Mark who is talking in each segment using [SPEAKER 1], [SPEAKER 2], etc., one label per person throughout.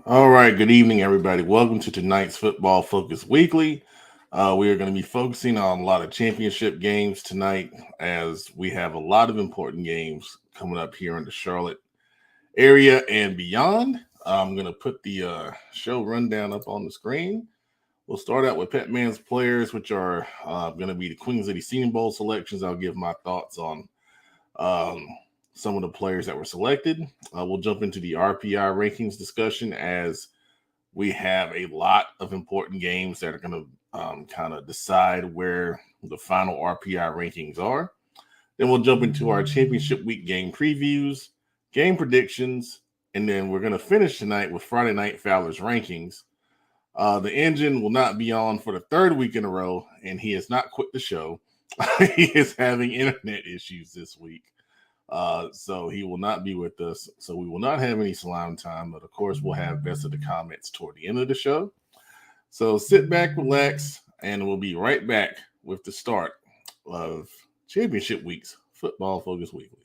[SPEAKER 1] All right, good evening, everybody. Welcome to tonight's Football Focus Weekly. We are going to be focusing on a lot of championship games tonight, as we have a lot of important games coming up here in the Charlotte area and beyond. I'm going to put the show rundown up on the screen. We'll start out with Petman's players, which are going to be the Queen City Senior Bowl selections. I'll give my thoughts on um, some of the players that were selected. We'll jump into the RPI rankings discussion, as we have a lot of important games that are going to kind of decide where the final RPI rankings are. Then we'll jump into our championship week game previews, game predictions, and then we're going to finish tonight with Friday Night Fowler's rankings. The engine will not be on for the third week in a row, and he has not quit the show. He is having internet issues this week. So he will not be with us. So we will not have any slime time, but of course we'll have best of the comments toward the end of the show. So sit back, relax, and we'll be right back with the start of Championship Week's Football Focus Weekly.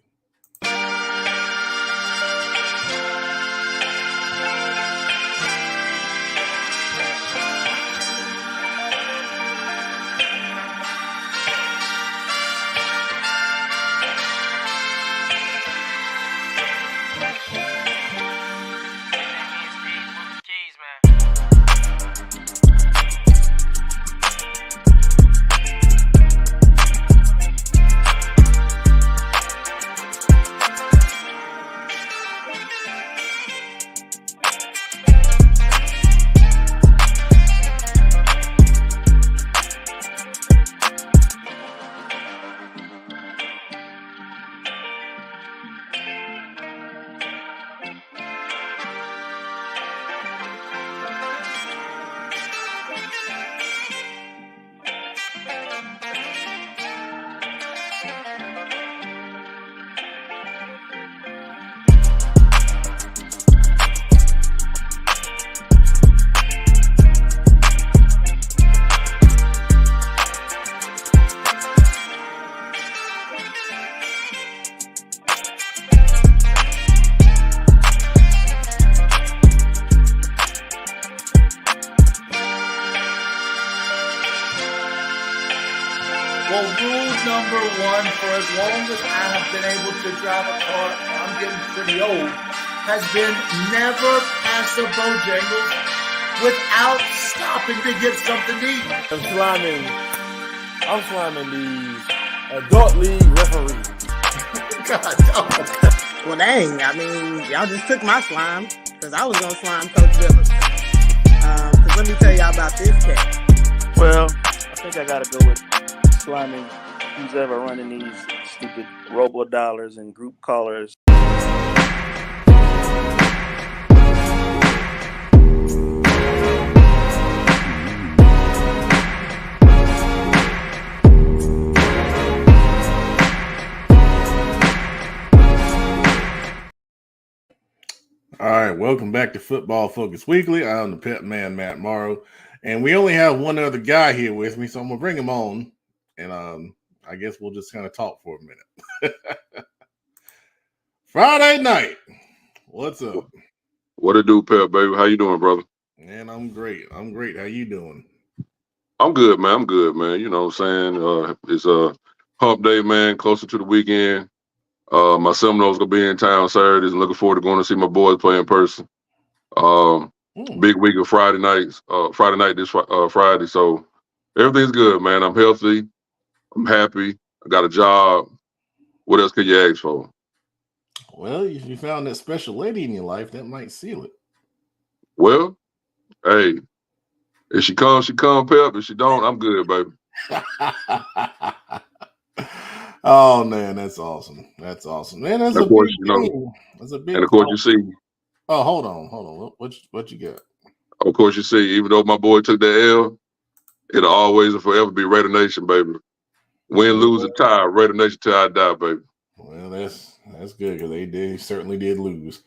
[SPEAKER 2] Well, rule number one, for as long as I have been able to drive a car, I'm getting pretty old, has been never pass a Bojangles without stopping to get something to eat.
[SPEAKER 3] I'm slamming the adult league referee.
[SPEAKER 2] God, no.
[SPEAKER 4] Well, dang, I mean, y'all just took my slime, because I was going to slime Coach Dillon. Because let me tell y'all about this cat.
[SPEAKER 3] Well, I think I got to go with sliming who's ever running these stupid robo-dollars and group callers.
[SPEAKER 1] All right, welcome back to Football Focus Weekly. I'm the pet man, Matt Morrow, and we only have one other guy here with me, so I'm gonna bring him on, and I guess we'll just kind of talk for a minute. Friday night, what's up?
[SPEAKER 5] What it do, pal, baby? How you doing, brother?
[SPEAKER 1] Man, I'm great. How you doing?
[SPEAKER 5] I'm good, man. You know what I'm saying? It's a hump day, man, closer to the weekend. My Seminoles gonna be in town Saturdays, and looking forward to going to see my boys play in person. Big week of Friday nights. Friday night this Friday, so everything's good, man. I'm healthy. I'm happy. I got a job. What else could you ask for?
[SPEAKER 1] Well, if you found that special lady in your life, that might seal it.
[SPEAKER 5] Well, hey, if she comes, she come, Pep. If she don't, I'm good, baby.
[SPEAKER 1] Oh man, that's awesome. Man, that's a big thing. That's a big.
[SPEAKER 5] And of course, you see.
[SPEAKER 1] Oh, hold on. What you got?
[SPEAKER 5] Of course, you see. Even though my boy took the L, it'll always and forever be Raider Nation, baby. Win, lose, or tie, Raider Nation till I die, baby.
[SPEAKER 1] Well, that's good, because they certainly did lose.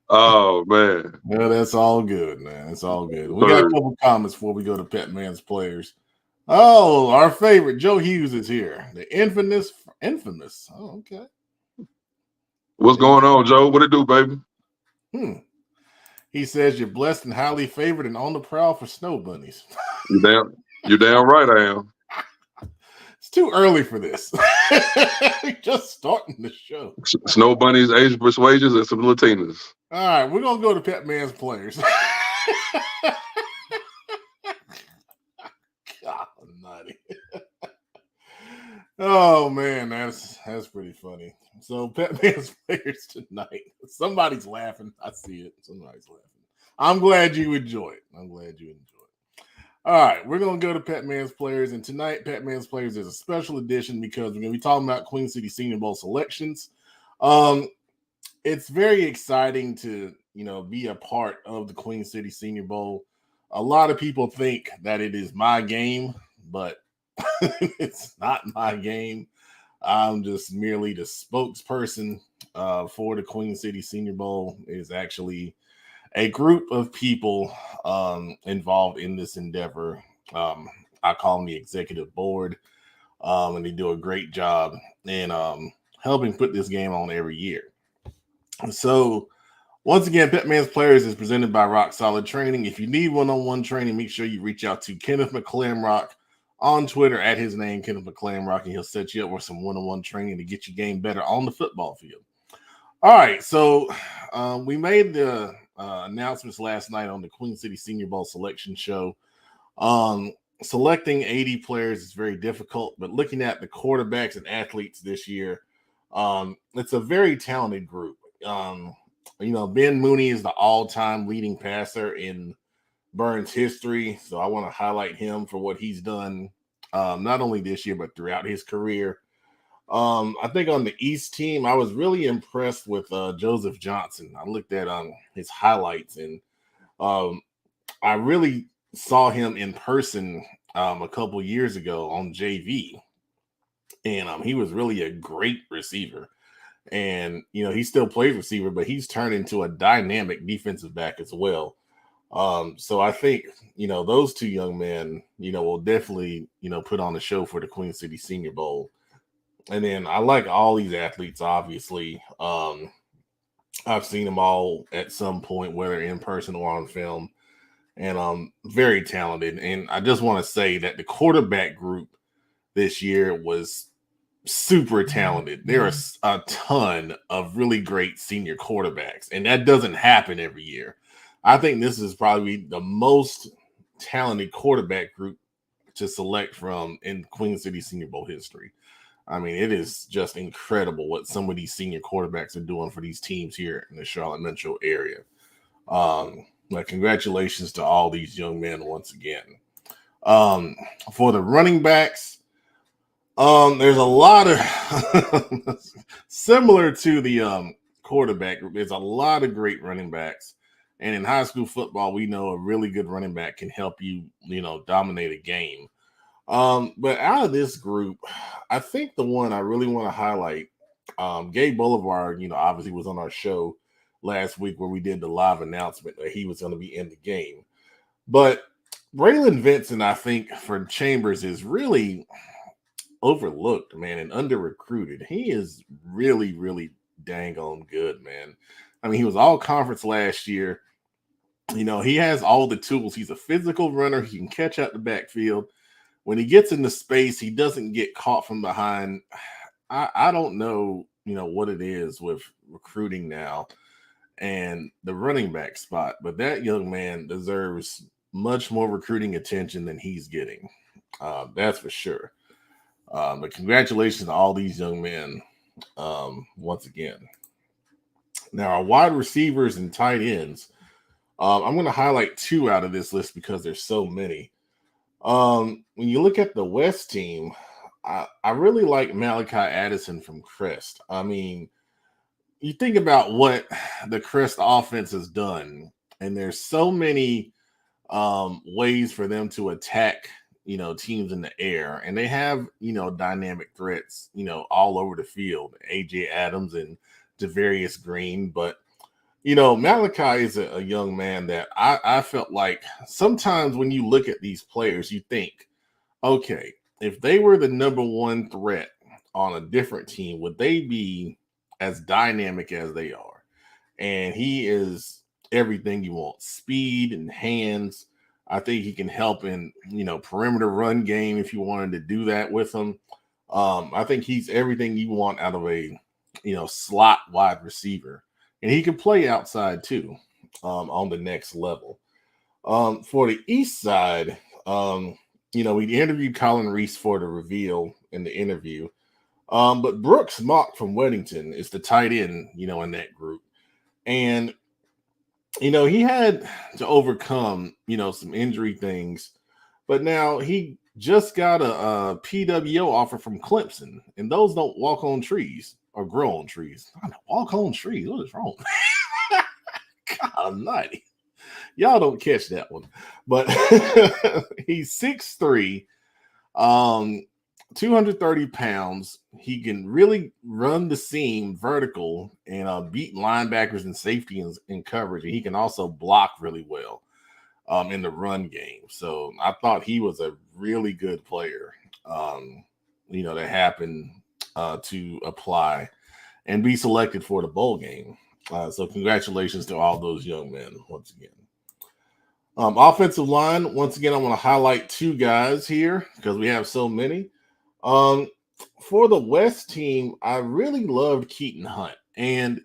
[SPEAKER 5] Oh man.
[SPEAKER 1] Well, that's all good, man. It's all good. We got a couple comments before we go to Pet Man's players. Oh, our favorite Joe Hughes is here. The infamous. Oh, okay.
[SPEAKER 5] What's going on, Joe? What it do, baby?
[SPEAKER 1] He says you're blessed and highly favored and on the prowl for snow bunnies.
[SPEAKER 5] You're damn right I am.
[SPEAKER 1] It's too early for this. Just starting the show.
[SPEAKER 5] Snow bunnies, Asian persuasions, and some Latinas.
[SPEAKER 1] All right, we're gonna go to Pet Man's players. God, nutty. Oh man, that's pretty funny. So Pet Man's players tonight. Somebody's laughing. I see it. Somebody's laughing. I'm glad you enjoy it. All right, we're going to go to Pet Man's Players. And tonight, Pet Man's Players is a special edition because we're going to be talking about Queen City Senior Bowl selections. It's very exciting to, be a part of the Queen City Senior Bowl. A lot of people think that it is my game, but it's not my game. I'm just merely the spokesperson for the Queen City Senior Bowl. It is actually a group of people involved in this endeavor. I call them the executive board, and they do a great job in helping put this game on every year. So, once again, Pet Man's Players is presented by Rock Solid Training. If you need one-on-one training, make sure you reach out to Kenneth McClamrock on Twitter at his name, Kenneth McClamrock, and he'll set you up with some one-on-one training to get your game better on the football field. All right, so we made the announcements last night on the Queen City Senior Bowl selection show. Selecting 80 players is very difficult, but looking at the quarterbacks and athletes this year, it's a very talented group. Ben Mooney is the all-time leading passer in Burns history, so I want to highlight him for what he's done, not only this year, but throughout his career. I think on the East team, I was really impressed with Joseph Johnson. I looked at his highlights, and I really saw him in person a couple years ago on JV, and he was really a great receiver. And he still plays receiver, but he's turned into a dynamic defensive back as well. So I think those two young men will definitely put on the show for the Queen City Senior Bowl. And then I like all these athletes, obviously. I've seen them all at some point, whether in person or on film, and very talented. And I just want to say that the quarterback group this year was super talented. There are a ton of really great senior quarterbacks, and that doesn't happen every year. I think this is probably the most talented quarterback group to select from in Queen City Senior Bowl history. I mean, it is just incredible what some of these senior quarterbacks are doing for these teams here in the Charlotte Metro area. But congratulations to all these young men once again. For the running backs, there's a lot of similar to the quarterback group. There's a lot of great running backs. And in high school football, we know a really good running back can help you, dominate a game. But out of this group, I think the one I really want to highlight, Gabe Boulevard, obviously was on our show last week where we did the live announcement that he was going to be in the game. But Braylon Vincent, I think, for Chambers is really overlooked, man, and under-recruited. He is really, really dang on good, man. I mean, he was all conference last year. He has all the tools. He's a physical runner. He can catch out the backfield. When he gets into space, he doesn't get caught from behind. I don't know, what it is with recruiting now and the running back spot, but that young man deserves much more recruiting attention than he's getting. That's for sure. But congratulations to all these young men once again. Now, our wide receivers and tight ends, I'm going to highlight two out of this list because there's so many. When you look at the West team, I really like Malachi Addison from Crest. I mean, you think about what the Crest offense has done, and there's so many ways for them to attack, teams in the air, and they have, dynamic threats, all over the field, AJ Adams and Devarius Green. But, Malachi is a young man that I felt like sometimes when you look at these players, you think, okay, if they were the number one threat on a different team, would they be as dynamic as they are. And he is everything you want. Speed and hands. I think he can help in, perimeter run game if you wanted to do that with him. I think he's everything you want out of a, slot wide receiver. And he can play outside too, on the next level. For the East side, we interviewed Colin Reese for the reveal in the interview. But Brooks Mock from Weddington is the tight end, in that group. And, he had to overcome, some injury things. But now he just got a PWO offer from Clemson. And those don't walk on trees or grow on trees. I don't walk on trees. What is wrong? God almighty. Y'all don't catch that one. But he's 6'3", 230 pounds. He can really run the seam vertical and beat linebackers and safety in coverage. And he can also block really well in the run game. So I thought he was a really good player, that happened to apply and be selected for the bowl game. So congratulations to all those young men once again. Offensive line, once again, I want to highlight two guys here because we have so many. For the West team, I really loved Keaton Hunt. And,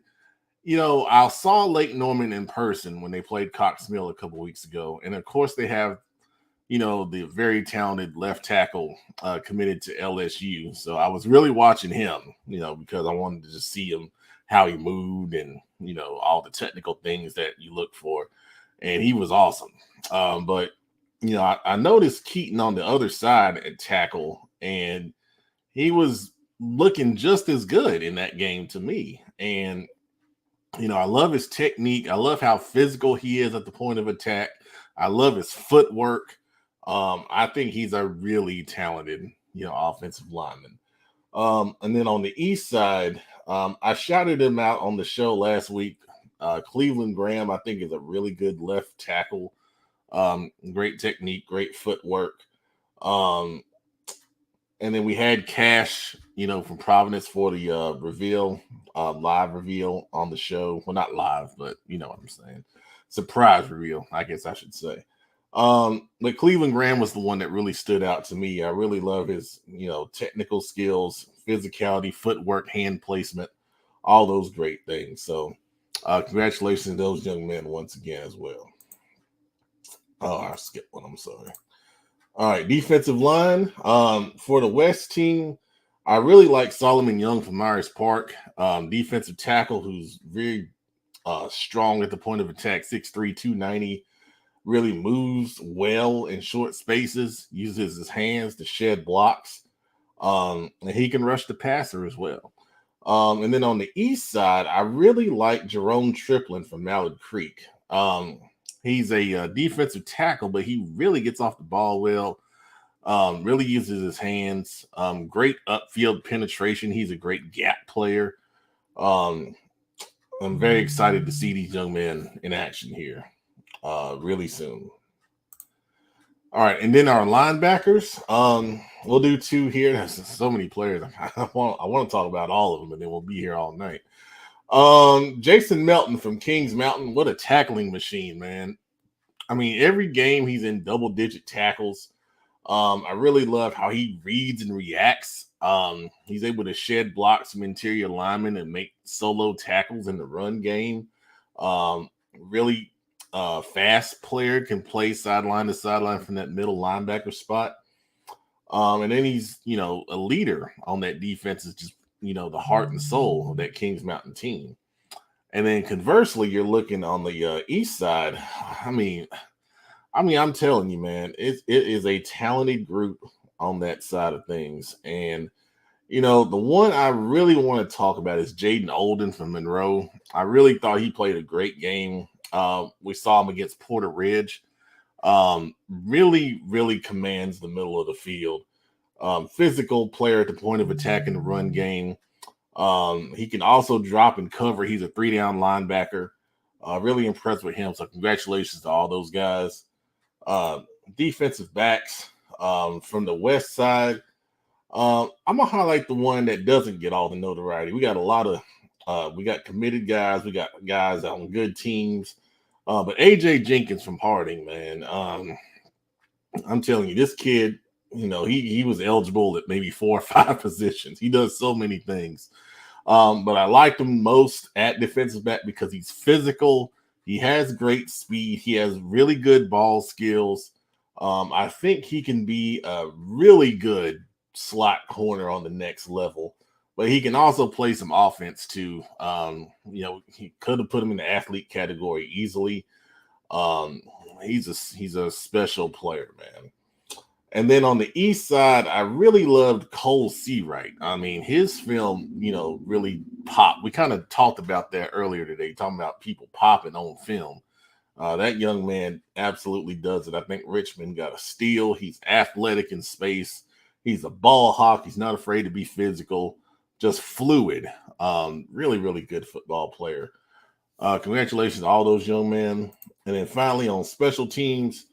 [SPEAKER 1] I saw Lake Norman in person when they played Cox Mill a couple weeks ago. And, of course, they have, the very talented left tackle committed to LSU. So I was really watching him, because I wanted to just see him, how he moved and, all the technical things that you look for. And he was awesome. But, I noticed Keaton on the other side at tackle, and he was looking just as good in that game to me. And, I love his technique. I love how physical he is at the point of attack. I love his footwork. I think he's a really talented, offensive lineman. And then on the East side, I shouted him out on the show last week. Cleveland Graham, I think, is a really good left tackle. Great technique, great footwork. And then we had Cash, from Providence for the reveal, live reveal on the show. Well, not live, but you know what I'm saying. Surprise reveal, I guess I should say. But Cleveland Graham was the one that really stood out to me. I really love his, technical skills, physicality, footwork, hand placement, all those great things. So congratulations to those young men once again as well. Oh, I skipped one. I'm sorry. All right, defensive line. For the West team, I really like Solomon Young from Myers Park. Defensive tackle who's very strong at the point of attack, 6'3", 290. Really moves well in short spaces, uses his hands to shed blocks. And he can rush the passer as well. And then on the East side, I really like Jerome Triplin from Mallard Creek. He's a defensive tackle, but he really gets off the ball well, really uses his hands, great upfield penetration. He's a great gap player. I'm very excited to see these young men in action here really soon. All right, and then our linebackers, we'll do two here. There's so many players. I want to talk about all of them, and then we'll be here all night. Jason Melton from Kings Mountain, what a tackling machine, man. I mean, every game he's in double-digit tackles. I really love how he reads and reacts. He's able to shed blocks from interior linemen and make solo tackles in the run game. Really fast player, can play sideline to sideline from that middle linebacker spot. And then he's, a leader on that defense, is just, the heart and soul of that Kings Mountain team. And then conversely, you're looking on the East side. I mean, I'm telling you, man, it is a talented group on that side of things. And, the one I really want to talk about is Jaden Olden from Monroe. I really thought he played a great game. We saw him against Porter Ridge. Really, really commands the middle of the field. Physical player at the point of attack in the run game. He can also drop and cover. He's a 3-down linebacker. Really impressed with him. So congratulations to all those guys. Defensive backs from the West side. I'm going to highlight the one that doesn't get all the notoriety. We got a lot of We got committed guys. We got guys on good teams. But AJ Jenkins from Harding, man, I'm telling you, this kid, he was eligible at maybe 4 or 5 positions. He does so many things. But I liked him most at defensive back because he's physical. He has great speed. He has really good ball skills. I think he can be a really good slot corner on the next level, but he can also play some offense too. He could have put him in the athlete category easily. He's a special player, man. And then on the east side, I really loved Cole Seawright. I mean, his film, really popped. We kind of talked about that earlier today, talking about people popping on film. That young man absolutely does it. I think Richmond got a steal. He's athletic in space. He's a ball hawk. He's not afraid to be physical, just fluid. Really, really good football player. Congratulations to all those young men. And then finally on special teams,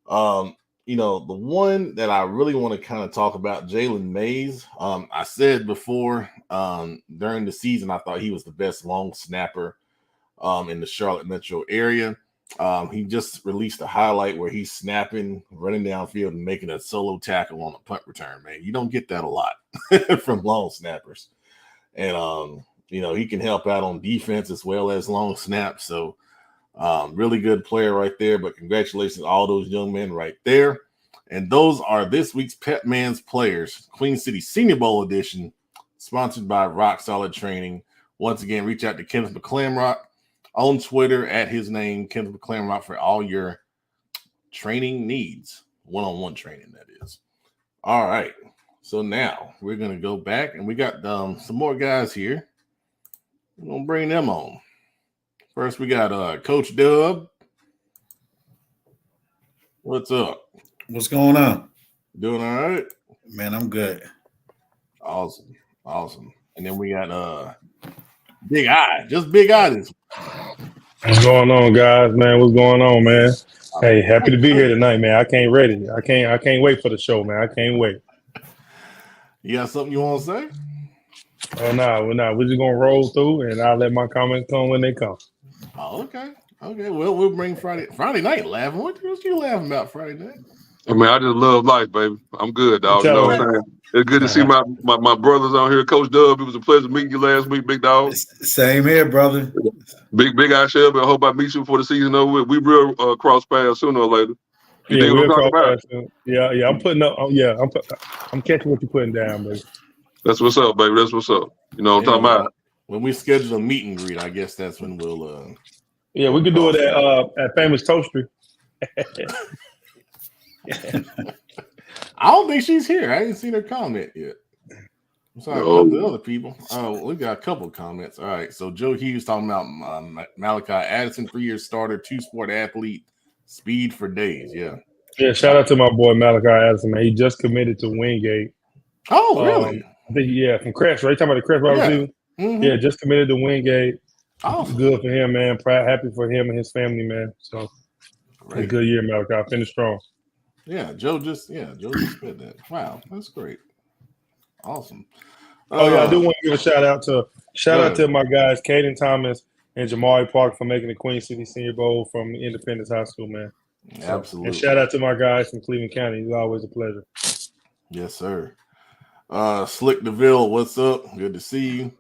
[SPEAKER 1] the one that I really want to kind of talk about, Jalen Mays. I said before during the season, I thought he was the best long snapper in the Charlotte metro area. He just released a highlight where he's snapping, running downfield, and making a solo tackle on a punt return. Man, you don't get that a lot from long snappers. And he can help out on defense as well as long snaps. So really good player right there. But congratulations to all those young men right there. And those are this week's Pep Man's Players, Queen City Senior Bowl edition, sponsored by Rock Solid Training. Once again, reach out to Kenneth McClamrock on Twitter at his name, Kenneth McClamrock, for all your training needs, one-on-one training, that is. All right. So now we're going to go back, and we got some more guys here. We're going to bring them on. First, we got Coach Dub. What's up?
[SPEAKER 2] What's going on?
[SPEAKER 1] Doing all right?
[SPEAKER 2] Man, I'm good.
[SPEAKER 1] Awesome. And then we got Big Eye. Just Big Eye this week.
[SPEAKER 6] What's going on, guys, man? What's going on, man? Hey, happy to be here tonight, man. I can't wait for the show, man. I can't wait.
[SPEAKER 1] You got something you want to say?
[SPEAKER 6] Oh, no, we're not. We're just going to roll through, and I'll let my comments come when they come.
[SPEAKER 1] Oh, okay. Well, we'll bring Friday night laughing. What you laughing about Friday night?
[SPEAKER 5] I mean, I just love life, baby. I'm good, dog. You know what I'm saying? It's good to see my brothers on here. Coach Dub, it was a pleasure meeting you last week, big dog.
[SPEAKER 2] Same here, brother.
[SPEAKER 5] Big Eye Shelby. I hope I meet you before the season over. We will cross paths sooner or later.
[SPEAKER 6] We'll cross paths soon. Yeah. I'm putting up. I'm catching what you're putting down, baby.
[SPEAKER 5] That's what's up, baby. That's what's up. You know what I'm talking about?
[SPEAKER 1] When we schedule a meet and greet, I guess that's when we'll.
[SPEAKER 6] We could do it at Famous Toastery.
[SPEAKER 1] I don't think she's here. I ain't seen her comment yet. I'm sorry, a couple of other people. We got a couple of comments. All right. So Joe Hughes talking about Malachi Addison, 3-year starter, 2-sport athlete, speed for days. Yeah.
[SPEAKER 6] Yeah. Shout out to my boy Malachi Addison, man. He just committed to Wingate.
[SPEAKER 1] Oh, really?
[SPEAKER 6] I think, from Crest, right? Talking about the Crest wide receiver.
[SPEAKER 1] Mm-hmm.
[SPEAKER 6] Yeah, just committed to Wingate.
[SPEAKER 1] Awesome.
[SPEAKER 6] Good for him, man. Happy for him and his family, man. So a good year, Malachi. Finished strong.
[SPEAKER 1] Yeah, Joe just said that. Wow, that's great. Awesome.
[SPEAKER 6] I do want to give a shout out to my guys, Caden Thomas and Jamari Park, for making the Queen City Senior Bowl from Independence High School, man.
[SPEAKER 1] Absolutely.
[SPEAKER 6] And shout out to my guys from Cleveland County. It's always a pleasure.
[SPEAKER 1] Yes, sir. Slick DeVille, what's up? Good to see you.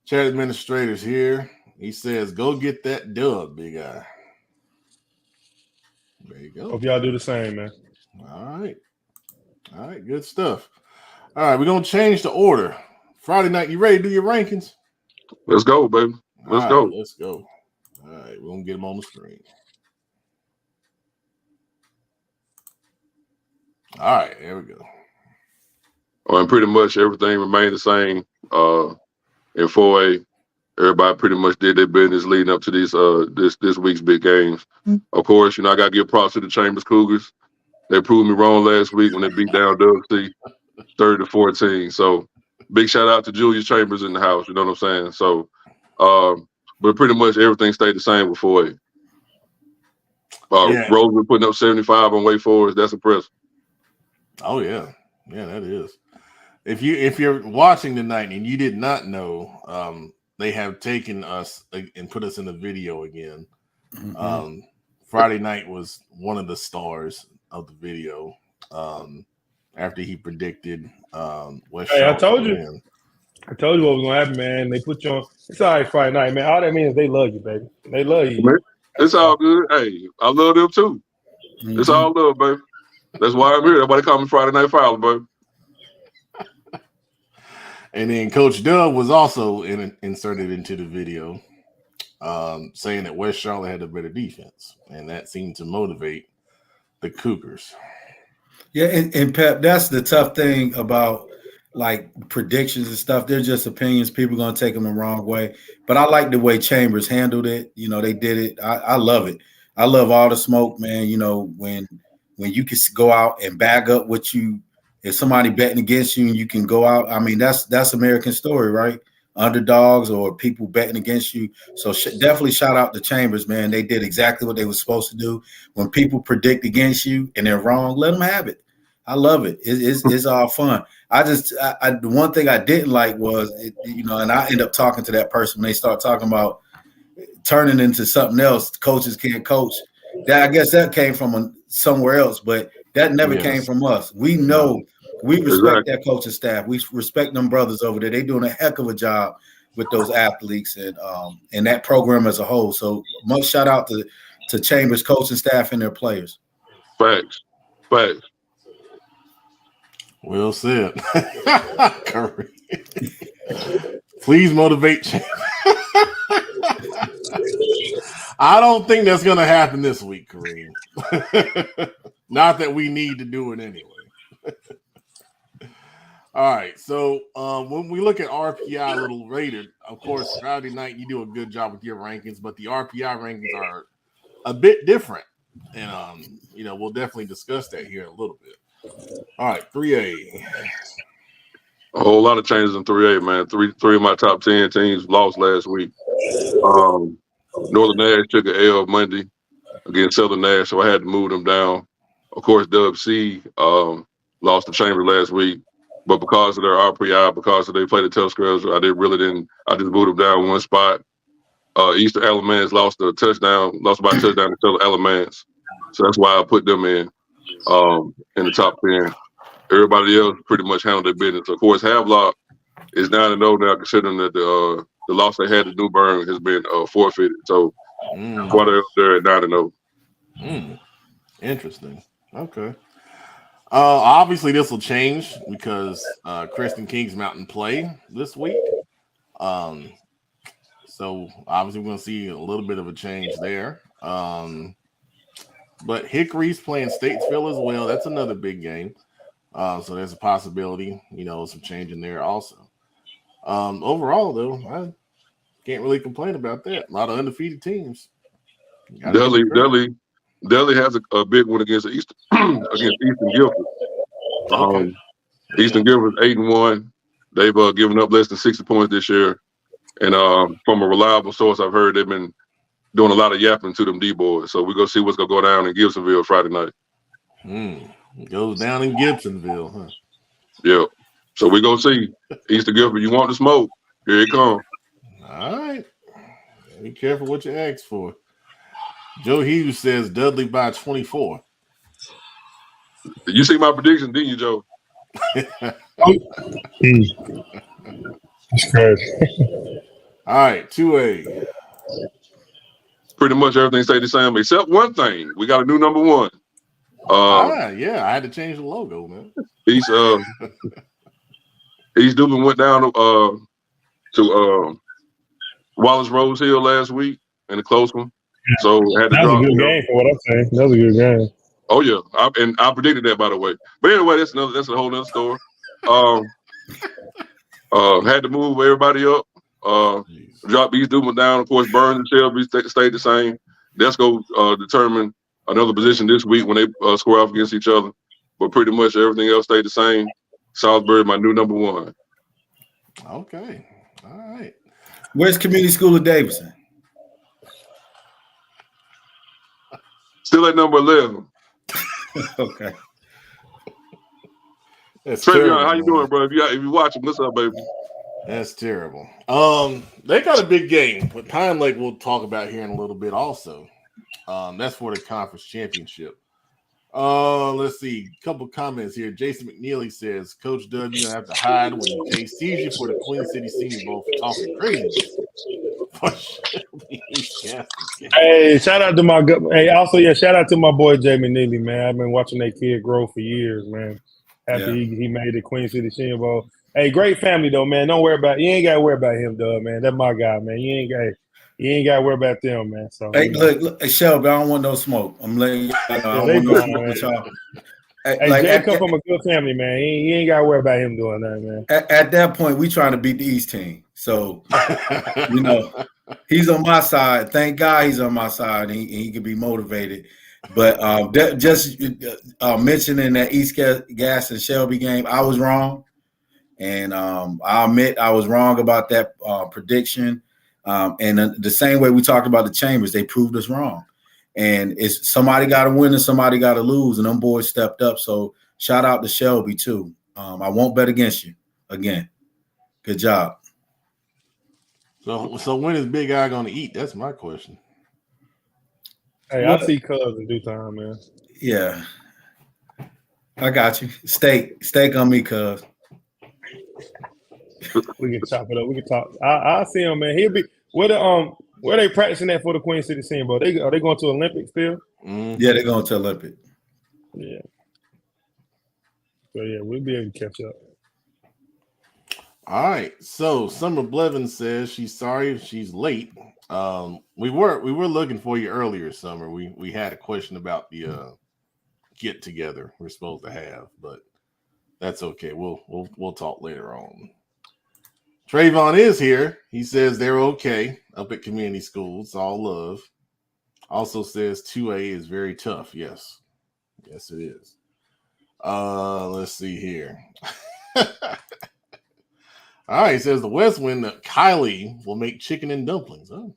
[SPEAKER 1] Chat administrator's here. He says, go get that dub, Big Eye. There you go.
[SPEAKER 6] Hope y'all do the same, man.
[SPEAKER 1] All right, good stuff. All right, we're going to change the order. Friday night, you ready to do your rankings?
[SPEAKER 5] Let's go, baby. Let's go.
[SPEAKER 1] All right, we're going to get them on the screen. All right, there we go.
[SPEAKER 5] And pretty much everything remained the same in 4A. Everybody pretty much did their business leading up to these this week's big games. Of course, I got to give props to the Chambers Cougars. They proved me wrong last week when they beat down WC 30-14. So big shout out to Julius Chambers in the house. You know what I'm saying? So, but pretty much everything stayed the same with 4A. Rosewood putting up 75 on Wake Forest. That's impressive.
[SPEAKER 1] Oh yeah, that is. If you're watching tonight and you did not know, they have taken us and put us in the video again.
[SPEAKER 2] Mm-hmm.
[SPEAKER 1] Friday Night was one of the stars of the video. After he predicted West
[SPEAKER 6] Hey, I
[SPEAKER 1] Charlotte
[SPEAKER 6] told
[SPEAKER 1] to
[SPEAKER 6] you.
[SPEAKER 1] win.
[SPEAKER 6] I told you what was gonna happen, man. They put you on. It's all right, Friday night, man. All that means they love you, baby. They love you.
[SPEAKER 5] It's all good. Hey, I love them too.
[SPEAKER 2] Mm-hmm.
[SPEAKER 5] It's all love, baby. That's why I'm here. Everybody call me Friday Night Fowler, baby.
[SPEAKER 1] And then Coach Dub was also inserted into the video, saying that West Charlotte had a better defense, and that seemed to motivate the Cougars.
[SPEAKER 2] Yeah, and Pep, that's the tough thing about like predictions and stuff. They're just opinions. People are going to take them the wrong way. But I like the way Chambers handled it. You know, they did it. I love it. I love all the smoke, man. You know, when you can go out and bag up what you, if somebody betting against you and you can go out. I mean, that's American story, right? Underdogs or people betting against you. So definitely shout out to Chambers, man. They did exactly what they were supposed to do. When people predict against you and they're wrong, let them have it. I love it. It's all fun. The one thing I didn't like was, and I end up talking to that person when they start talking about turning into something else. Coaches can't coach. I guess that came from somewhere else, but that never came from us. We know. We respect that coaching staff. We respect them brothers over there. They're doing a heck of a job with those athletes and that program as a whole. So much shout out to Chambers coaching staff and their players.
[SPEAKER 5] Facts.
[SPEAKER 1] Well said. Please motivate Chambers. I don't think that's going to happen this week, Kareem. Not that we need to do it anyway. All right, so when we look at RPI a little rated, of course, Friday night you do a good job with your rankings, but the RPI rankings are a bit different, and we'll definitely discuss that here in a little bit. All right, 3A.
[SPEAKER 5] A whole lot of changes in 3A, man. Three of my top 10 teams lost last week. Northern Nash took an L Monday against Southern Nash, so I had to move them down. Of course, Dub C lost to Chamber last week. But because of their RPI, because they played the tough schedule, I just moved them down one spot. Eastern Alamance lost by a touchdown to Southern Alamance. So that's why I put them in the top 10. Everybody else pretty much handled their business. Of course, Havelock is 9-0 now, considering that the loss they had to New Bern has been forfeited. So that's why they're up there at 9-0.
[SPEAKER 1] Interesting. Okay. Obviously, this will change because Kristen Kings Mountain play this week. So obviously, we're going to see a little bit of a change there. But Hickory's playing Statesville as well. That's another big game. So there's a possibility, some change in there also. Overall, though, I can't really complain about that. A lot of undefeated teams.
[SPEAKER 5] Dudley has a big one against Eastern Guilford.
[SPEAKER 1] Okay.
[SPEAKER 5] Eastern Guilford 8-1. They've given up less than 60 points this year. And from a reliable source, I've heard they've been doing a lot of yapping to them D-boys. So we're going to see what's going to go down in Gibsonville Friday night.
[SPEAKER 1] It goes down in Gibsonville, huh?
[SPEAKER 5] Yeah. So we're going to see. Eastern Guilford, you want the smoke? Here it comes.
[SPEAKER 1] All right. Be careful what you ask for. Joe Hughes says Dudley by 24.
[SPEAKER 5] You see my prediction, didn't you, Joe?
[SPEAKER 6] That's crazy.
[SPEAKER 1] All right, 2A.
[SPEAKER 5] Pretty much everything stayed the same, except one thing. We got a new number one.
[SPEAKER 1] Yeah, I had to change the logo, man.
[SPEAKER 5] East Dublin went down to Wallace Rose Hill last week in a close one. So had to
[SPEAKER 6] that was a good game for what I'm saying. That was a good game.
[SPEAKER 5] Oh yeah, I predicted that, by the way. But anyway, that's a whole other story. Had to move everybody up. Drop East Dublin down. Of course, Burns and Shelby stayed the same. That's going to determine another position this week when they square off against each other. But pretty much everything else stayed the same. Salisbury, my new number one.
[SPEAKER 1] Okay. All right.
[SPEAKER 2] Where's Community School of Davidson?
[SPEAKER 5] Still at number 11.
[SPEAKER 2] Okay.
[SPEAKER 5] Trevion, how you doing, bro? If you watching, what's up, baby?
[SPEAKER 1] That's terrible. They got a big game, but Pine Lake we'll talk about here in a little bit also. That's for the conference championship. Let's see. A couple comments here. Jason McNeely says, Coach W, you have to hide when Jay sees you for the Queen City Senior Bowl for talking crazy.
[SPEAKER 6] Hey, shout out to my shout out to my boy Jay McNeely, man. I've been watching that kid grow for years, man. After he made the Queen City Senior Bowl. Hey, great family though, man. Don't worry about you ain't gotta worry about him, though, man. That's my guy, man. You ain't gotta worry about them, man. So
[SPEAKER 2] hey, look, hey, Shelby, I don't want no smoke. I'm letting you know, I don't want no smoke with y'all.
[SPEAKER 6] Hey, Jay come from a good family, man. He ain't gotta worry about him doing that, man.
[SPEAKER 2] At that point, we trying to beat the East team. So you know, he's on my side. Thank God he's on my side, and he can be motivated. But just mentioning that East Gas and Shelby game, I was wrong. And I admit I was wrong about that prediction. And the same way we talked about the Chambers, they proved us wrong. And it's somebody got to win and somebody got to lose. And them boys stepped up. So shout out to Shelby, too. I won't bet against you again. Good job.
[SPEAKER 1] So when is Big Eye going to eat? That's my question.
[SPEAKER 6] Hey, I'll see Cuz in due time, man.
[SPEAKER 2] Yeah. I got you. Steak on me, Cuz.
[SPEAKER 6] We can chop it up. We can talk. I'll see him, man. He'll be where they practicing at for the Queen City Senior Bowl. Are they going to Olympic still?
[SPEAKER 2] Yeah, they're going to Olympic.
[SPEAKER 6] Yeah. So yeah, we'll be able to catch up.
[SPEAKER 1] All right. So Summer Blevin says she's sorry if she's late. We were looking for you earlier, Summer. We had a question about the get together we're supposed to have, but that's okay. We'll talk later on. Trayvon is here. He says they're okay up at community schools. All love. Also says 2A is very tough. Yes. Yes, it is. Let's see here. All right, he says the West Wind, Kylie will make chicken and dumplings. Oh.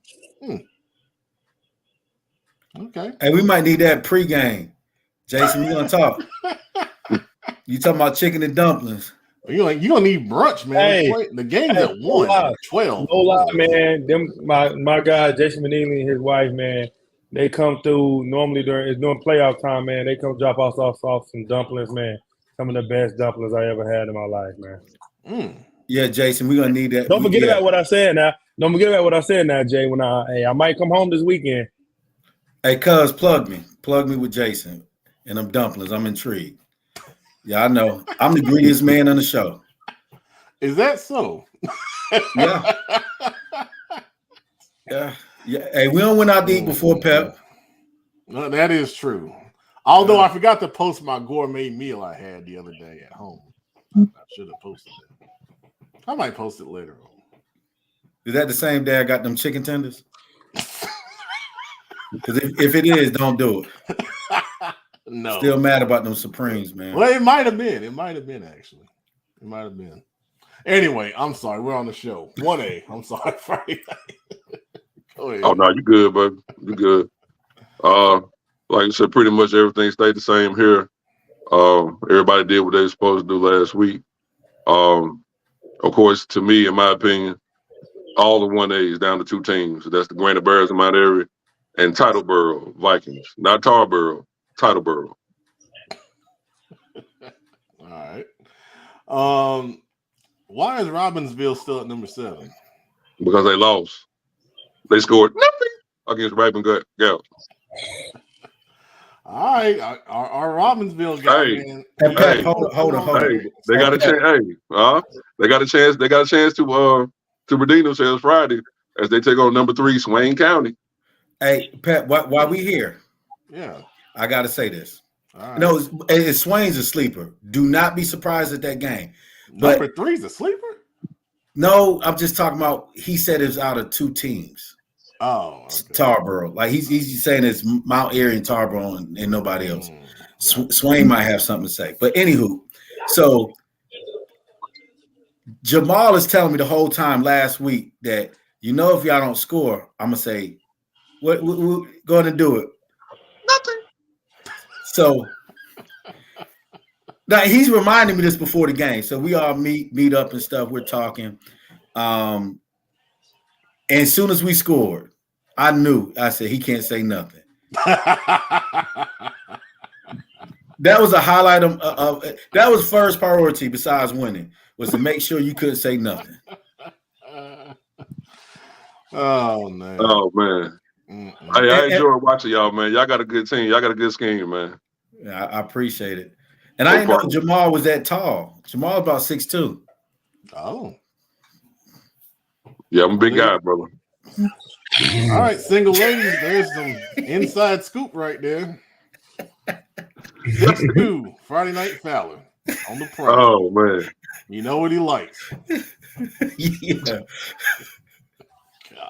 [SPEAKER 1] Okay.
[SPEAKER 2] Hey, we might need that pregame. Jason, we're going to talk. You talking about chicken and dumplings.
[SPEAKER 1] You gonna need brunch, man.
[SPEAKER 6] Hey,
[SPEAKER 1] the game's at 1, 12.
[SPEAKER 6] No lie, man. My guy, Jason Manili and his wife, man, they come through normally during playoff time, man. They come drop us off some dumplings, man. Some of the best dumplings I ever had in my life, man.
[SPEAKER 2] Yeah, Jason, we're gonna need that.
[SPEAKER 6] Don't forget about what I said now. Don't forget about what I said now, Jay. When I might come home this weekend.
[SPEAKER 2] Hey, cuz, plug me with Jason and them dumplings. I'm intrigued. Yeah, I know. I'm the greediest man on the show.
[SPEAKER 1] Is that so?
[SPEAKER 2] Yeah. Yeah. Hey, we don't went out to eat before Pep.
[SPEAKER 1] No, that is true. Although I forgot to post my gourmet meal I had the other day at home. I should have posted it. I might post it later on.
[SPEAKER 2] Is that the same day I got them chicken tenders? Because if it is, don't do it.
[SPEAKER 1] No.
[SPEAKER 2] Still mad about them Supremes, man.
[SPEAKER 1] Well, it might have been. It might have been, actually. It might have been. Anyway, I'm sorry. We're on the show. 1A. I'm sorry. Friday night. Go ahead.
[SPEAKER 5] Oh, no, you good, bud. You good. Like I said, pretty much everything stayed the same here. Everybody did what they were supposed to do last week. Of course, to me, in my opinion, all the 1A is down to 2 teams. That's the Granite Bears in Mount Airy and Titleboro Vikings. Not Tarboro, Titleboro.
[SPEAKER 1] All right. Why is Robbinsville still at number 7?
[SPEAKER 5] Because they lost. They scored nothing against Raven Gap.
[SPEAKER 1] All right, our Robbinsville guy, man.
[SPEAKER 2] Hey, hold on.
[SPEAKER 5] Hey, they got a chance. They got a chance. They got a chance to redeem themselves Friday as they take on number 3 Swain County.
[SPEAKER 2] Hey, Pat, while we here,
[SPEAKER 1] yeah,
[SPEAKER 2] I got to say this.
[SPEAKER 1] All right.
[SPEAKER 2] No, Swain's a sleeper. Do not be surprised at that game.
[SPEAKER 1] Number 3's a sleeper?
[SPEAKER 2] No, I'm just talking about. He said it's out of 2 teams.
[SPEAKER 1] Oh, okay.
[SPEAKER 2] Tarboro. Like he's saying it's Mount Airy and Tarboro and nobody else. Swain might have something to say. But anywho, so Jamal is telling me the whole time last week that, if y'all don't score, I'm going to say, what we're going to do it? Nothing. So now he's reminding me this before the game. So we all meet up and stuff. We're talking. And as soon as we scored, I said, he can't say nothing. That was a highlight of that was first priority besides winning, was to make sure you couldn't say nothing.
[SPEAKER 1] Oh man.
[SPEAKER 5] Oh man. Hey, I enjoy watching y'all, man. Y'all got a good team. Y'all got a good scheme, man.
[SPEAKER 2] I appreciate it. And I didn't know Jamal was that tall. Jamal about 6'2".
[SPEAKER 1] Oh.
[SPEAKER 5] Yeah, I'm a big guy, brother.
[SPEAKER 1] All right, single ladies, there's some inside scoop right there. 6'2", Friday Night Fowler on the pro.
[SPEAKER 5] Oh man.
[SPEAKER 1] You know what he likes.
[SPEAKER 2] Yeah.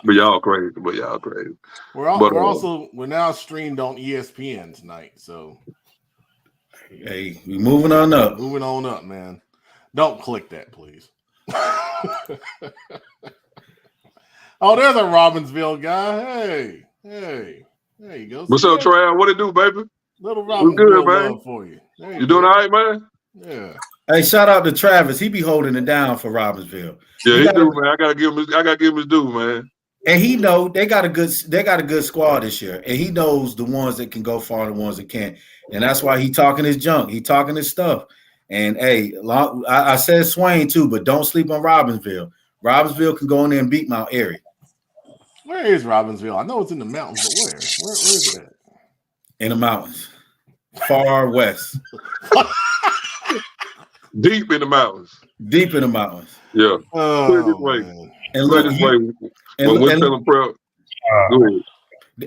[SPEAKER 5] But y'all crazy.
[SPEAKER 1] We're now streamed on ESPN tonight, so
[SPEAKER 2] hey, we moving on up.
[SPEAKER 1] Moving on up, man. Don't click that, please. Oh, there's a Robbinsville guy. Hey, there you go.
[SPEAKER 5] What's up, Trav? What it do, baby?
[SPEAKER 1] Little Robbinsville love for you.
[SPEAKER 5] You doing all right, man?
[SPEAKER 1] Yeah.
[SPEAKER 2] Hey, shout out to Travis. He be holding it down for Robbinsville.
[SPEAKER 5] Yeah, he do, man. I gotta give him his due, man.
[SPEAKER 2] And he know they got a good squad this year, and he knows the ones that can go far and the ones that can't. And that's why he talking his junk. He talking his stuff. And hey, I said Swain too, but don't sleep on Robbinsville. Robbinsville can go in there and beat Mount Airy.
[SPEAKER 1] Where is Robbinsville? I know it's in the mountains, but where? Where is that?
[SPEAKER 2] In the mountains, far west.
[SPEAKER 5] Deep in the mountains.
[SPEAKER 2] Deep in the mountains.
[SPEAKER 5] Yeah. Put it this way.
[SPEAKER 2] And look,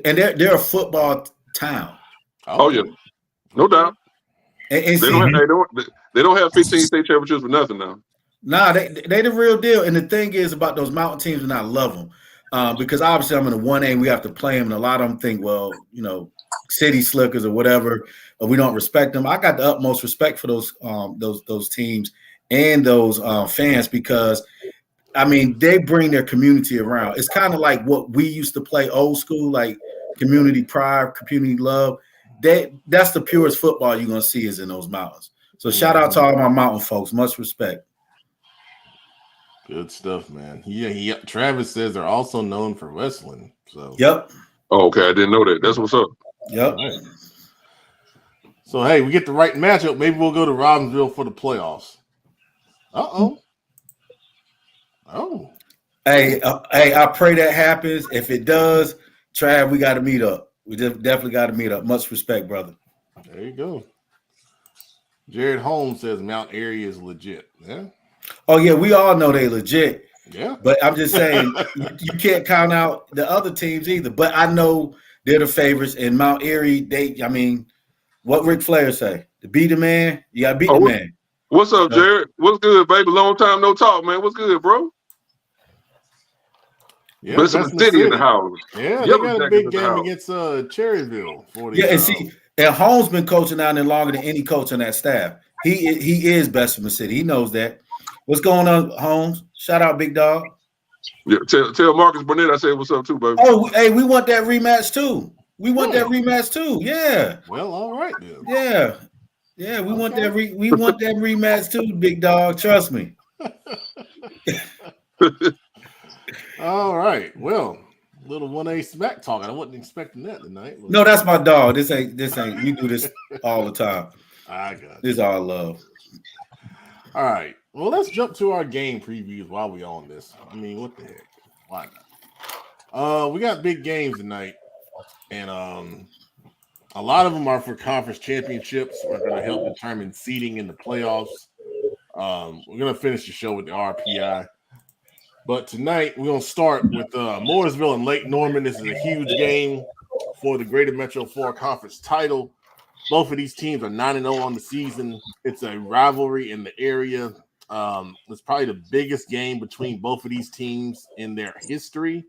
[SPEAKER 2] and they're a football town.
[SPEAKER 5] Oh yeah, no doubt.
[SPEAKER 2] And
[SPEAKER 5] they don't have 15 state championships for nothing now.
[SPEAKER 2] Nah, they the real deal. And the thing is about those mountain teams, and I love them because obviously I'm in the 1A and we have to play them, and a lot of them think, well, city slickers or whatever, or we don't respect them. I got the utmost respect for those teams and those fans because, I mean, they bring their community around. It's kind of like what we used to play old school, like community pride, community love. That's the purest football you're going to see is in those mountains. So shout out to all my mountain folks. Much respect.
[SPEAKER 1] Good stuff, man. Yeah. Travis says they're also known for wrestling. So
[SPEAKER 2] yep.
[SPEAKER 5] Oh, okay, I didn't know that. That's what's up.
[SPEAKER 2] Yep.
[SPEAKER 1] Right. So hey, we get the right matchup. Maybe we'll go to Robbinsville for the playoffs. Oh.
[SPEAKER 2] Hey, I pray that happens. If it does, Trav, we got to meet up. We definitely got to meet up. Much respect, brother.
[SPEAKER 1] There you go. Jared Holmes says Mount Airy is legit. Yeah.
[SPEAKER 2] Oh yeah, we all know they legit.
[SPEAKER 1] Yeah.
[SPEAKER 2] But I'm just saying you can't count out the other teams either. But I know they're the favorites. And Mount Airy, what Ric Flair say? To be the man, you got to beat the man.
[SPEAKER 5] What's up, Jared? What's good, baby? Long time no talk, man. What's good, bro?
[SPEAKER 1] Yeah,
[SPEAKER 5] Bessemer City in the house.
[SPEAKER 1] Yeah, they got a big game against Cherryville.
[SPEAKER 2] And Holmes been coaching down there longer than any coach on that staff. He is Bessemer City. He knows that. What's going on, Holmes? Shout out, big dog.
[SPEAKER 5] Yeah, tell Marcus Burnett I said what's up too, baby.
[SPEAKER 2] Oh, hey, we want that rematch too. Yeah.
[SPEAKER 1] Well, all right then.
[SPEAKER 2] Yeah, we want that rematch too, big dog. Trust me.
[SPEAKER 1] All right. Well, little 1A smack talking. I wasn't expecting that tonight.
[SPEAKER 2] No, that's my dog. This ain't. We do this all the time.
[SPEAKER 1] I got it.
[SPEAKER 2] This is all love.
[SPEAKER 1] All right. Well, let's jump to our game previews while we on this. I mean, what the heck? Why not? We got big games tonight, and a lot of them are for conference championships. We're going to help determine seeding in the playoffs. We're going to finish the show with the RPI. But tonight, we're going to start with Mooresville and Lake Norman. This is a huge game for the Greater Metro 4 Conference title. Both of these teams are 9-0 on the season. It's a rivalry in the area. It's probably the biggest game between both of these teams in their history.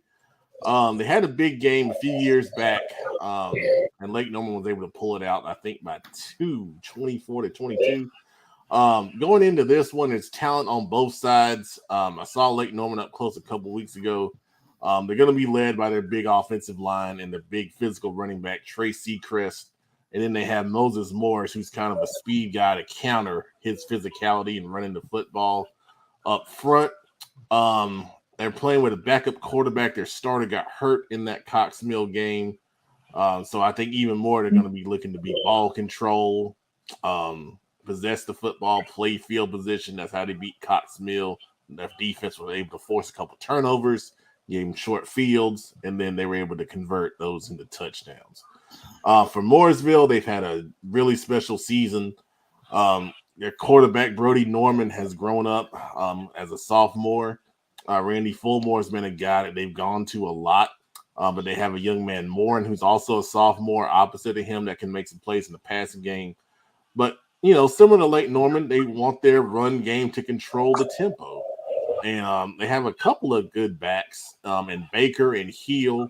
[SPEAKER 1] They had a big game a few years back, and Lake Norman was able to pull it out, I think, by 24-22. Going into this one, it's talent on both sides. I saw Lake Norman up close a couple weeks ago. They're going to be led by their big offensive line and their big physical running back, Trey Seacrest. And then they have Moses Morris, who's kind of a speed guy to counter his physicality and running the football up front. They're playing with a backup quarterback. Their starter got hurt in that Cox Mill game. So I think even more they're going to be looking to be ball control, possess the football, play field position. That's how they beat Cox Mill. Their defense was able to force a couple turnovers, gave them short fields, and then they were able to convert those into touchdowns. For Mooresville, they've had a really special season. Their quarterback, Brody Norman, has grown up as a sophomore. Randy Fulmore has been a guy that they've gone to a lot, but they have a young man, Morin, who's also a sophomore opposite of him that can make some plays in the passing game. But, similar to Lake Norman, they want their run game to control the tempo. And they have a couple of good backs in Baker and Heel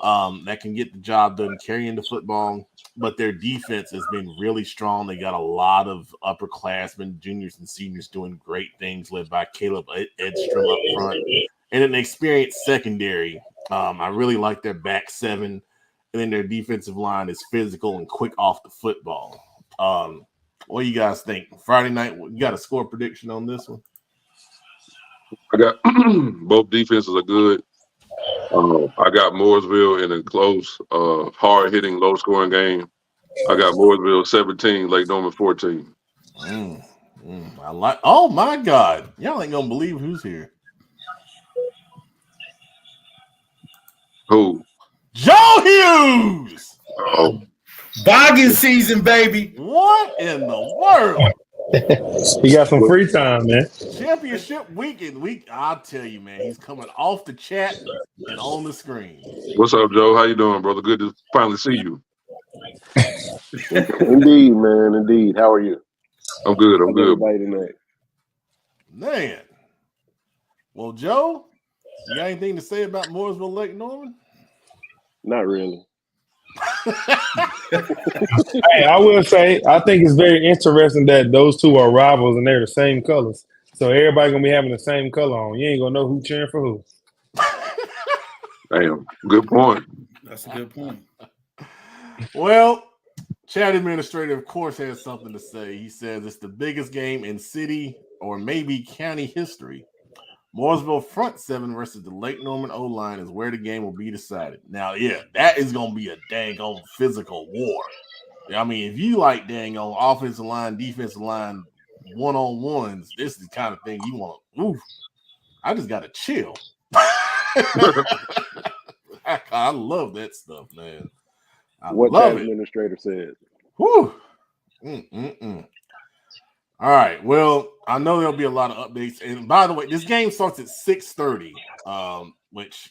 [SPEAKER 1] that can get the job done carrying the football. But their defense has been really strong. They got a lot of upperclassmen, juniors and seniors doing great things, led by Caleb Edstrom up front. And an experienced secondary. I really like their back seven. And then their defensive line is physical and quick off the football. What do you guys think? Friday night, you got a score prediction on this one?
[SPEAKER 5] I got both defenses are good. I got Mooresville in a close, hard-hitting, low-scoring game. I got Mooresville 17, Lake Norman 14.
[SPEAKER 1] I like. Oh my God, y'all ain't gonna believe who's here.
[SPEAKER 5] Who?
[SPEAKER 1] Joe Hughes.
[SPEAKER 5] Oh,
[SPEAKER 2] Boggin season, baby.
[SPEAKER 1] What in the world?
[SPEAKER 6] He got some free time, man.
[SPEAKER 1] Championship weekend. I'll tell you, man, he's coming off the chat and on the screen.
[SPEAKER 5] what's up, Joe? How you doing, brother? Good to finally see you.
[SPEAKER 7] Indeed, man. Indeed. How are you?
[SPEAKER 5] I'm good. I'm good.
[SPEAKER 7] Everybody tonight.
[SPEAKER 1] Man. Well, Joe, you got anything to say about Mooresville Lake Norman?
[SPEAKER 7] Not really.
[SPEAKER 6] Hey, I will say, I think it's very interesting that those two are rivals and they're the same colors. So everybody gonna be having the same color on. You ain't gonna know who cheering for who.
[SPEAKER 5] Damn, good point.
[SPEAKER 2] That's a good point.
[SPEAKER 1] Well, chat administrator, of course, has something to say. He says it's the biggest game in city or maybe county history. Mooresville front seven versus the Lake Norman O-line is where the game will be decided. Now, yeah, that is going to be a dang on physical war. I mean, if you like dang on offensive line, defensive line, one-on-ones, this is the kind of thing you want to, oof, I just got to chill. I love that stuff, man.
[SPEAKER 7] What
[SPEAKER 1] love
[SPEAKER 7] that administrator said.
[SPEAKER 1] Whew. All right. Well, I know there'll be a lot of updates. And by the way, this game starts at 6:30, which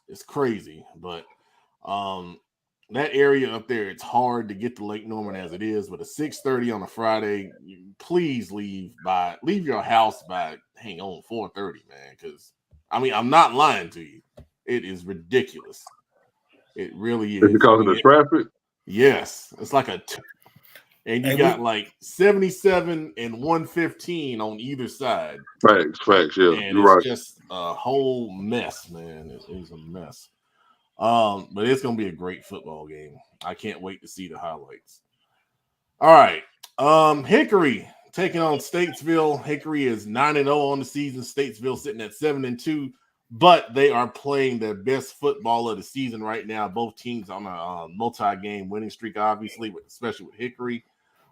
[SPEAKER 1] is crazy. But that area up there, it's hard to get to Lake Norman as it is. But at 6:30 on a Friday, please leave your house by 4:30, man. Because I mean, I'm not lying to you. It is ridiculous. It really is.
[SPEAKER 5] Is it because of the traffic?
[SPEAKER 1] Yes. It's like and you got like 77 and 115 on either side.
[SPEAKER 5] Facts, yeah.
[SPEAKER 1] And
[SPEAKER 5] You're
[SPEAKER 1] it's
[SPEAKER 5] right.
[SPEAKER 1] just a whole mess, man. It is a mess. But it's gonna be a great football game. I can't wait to see the highlights. All right. Hickory taking on Statesville. Hickory is 9-0 on the season. Statesville sitting at 7-2. But they are playing their best football of the season right now. Both teams on a multi-game winning streak, obviously, especially with Hickory.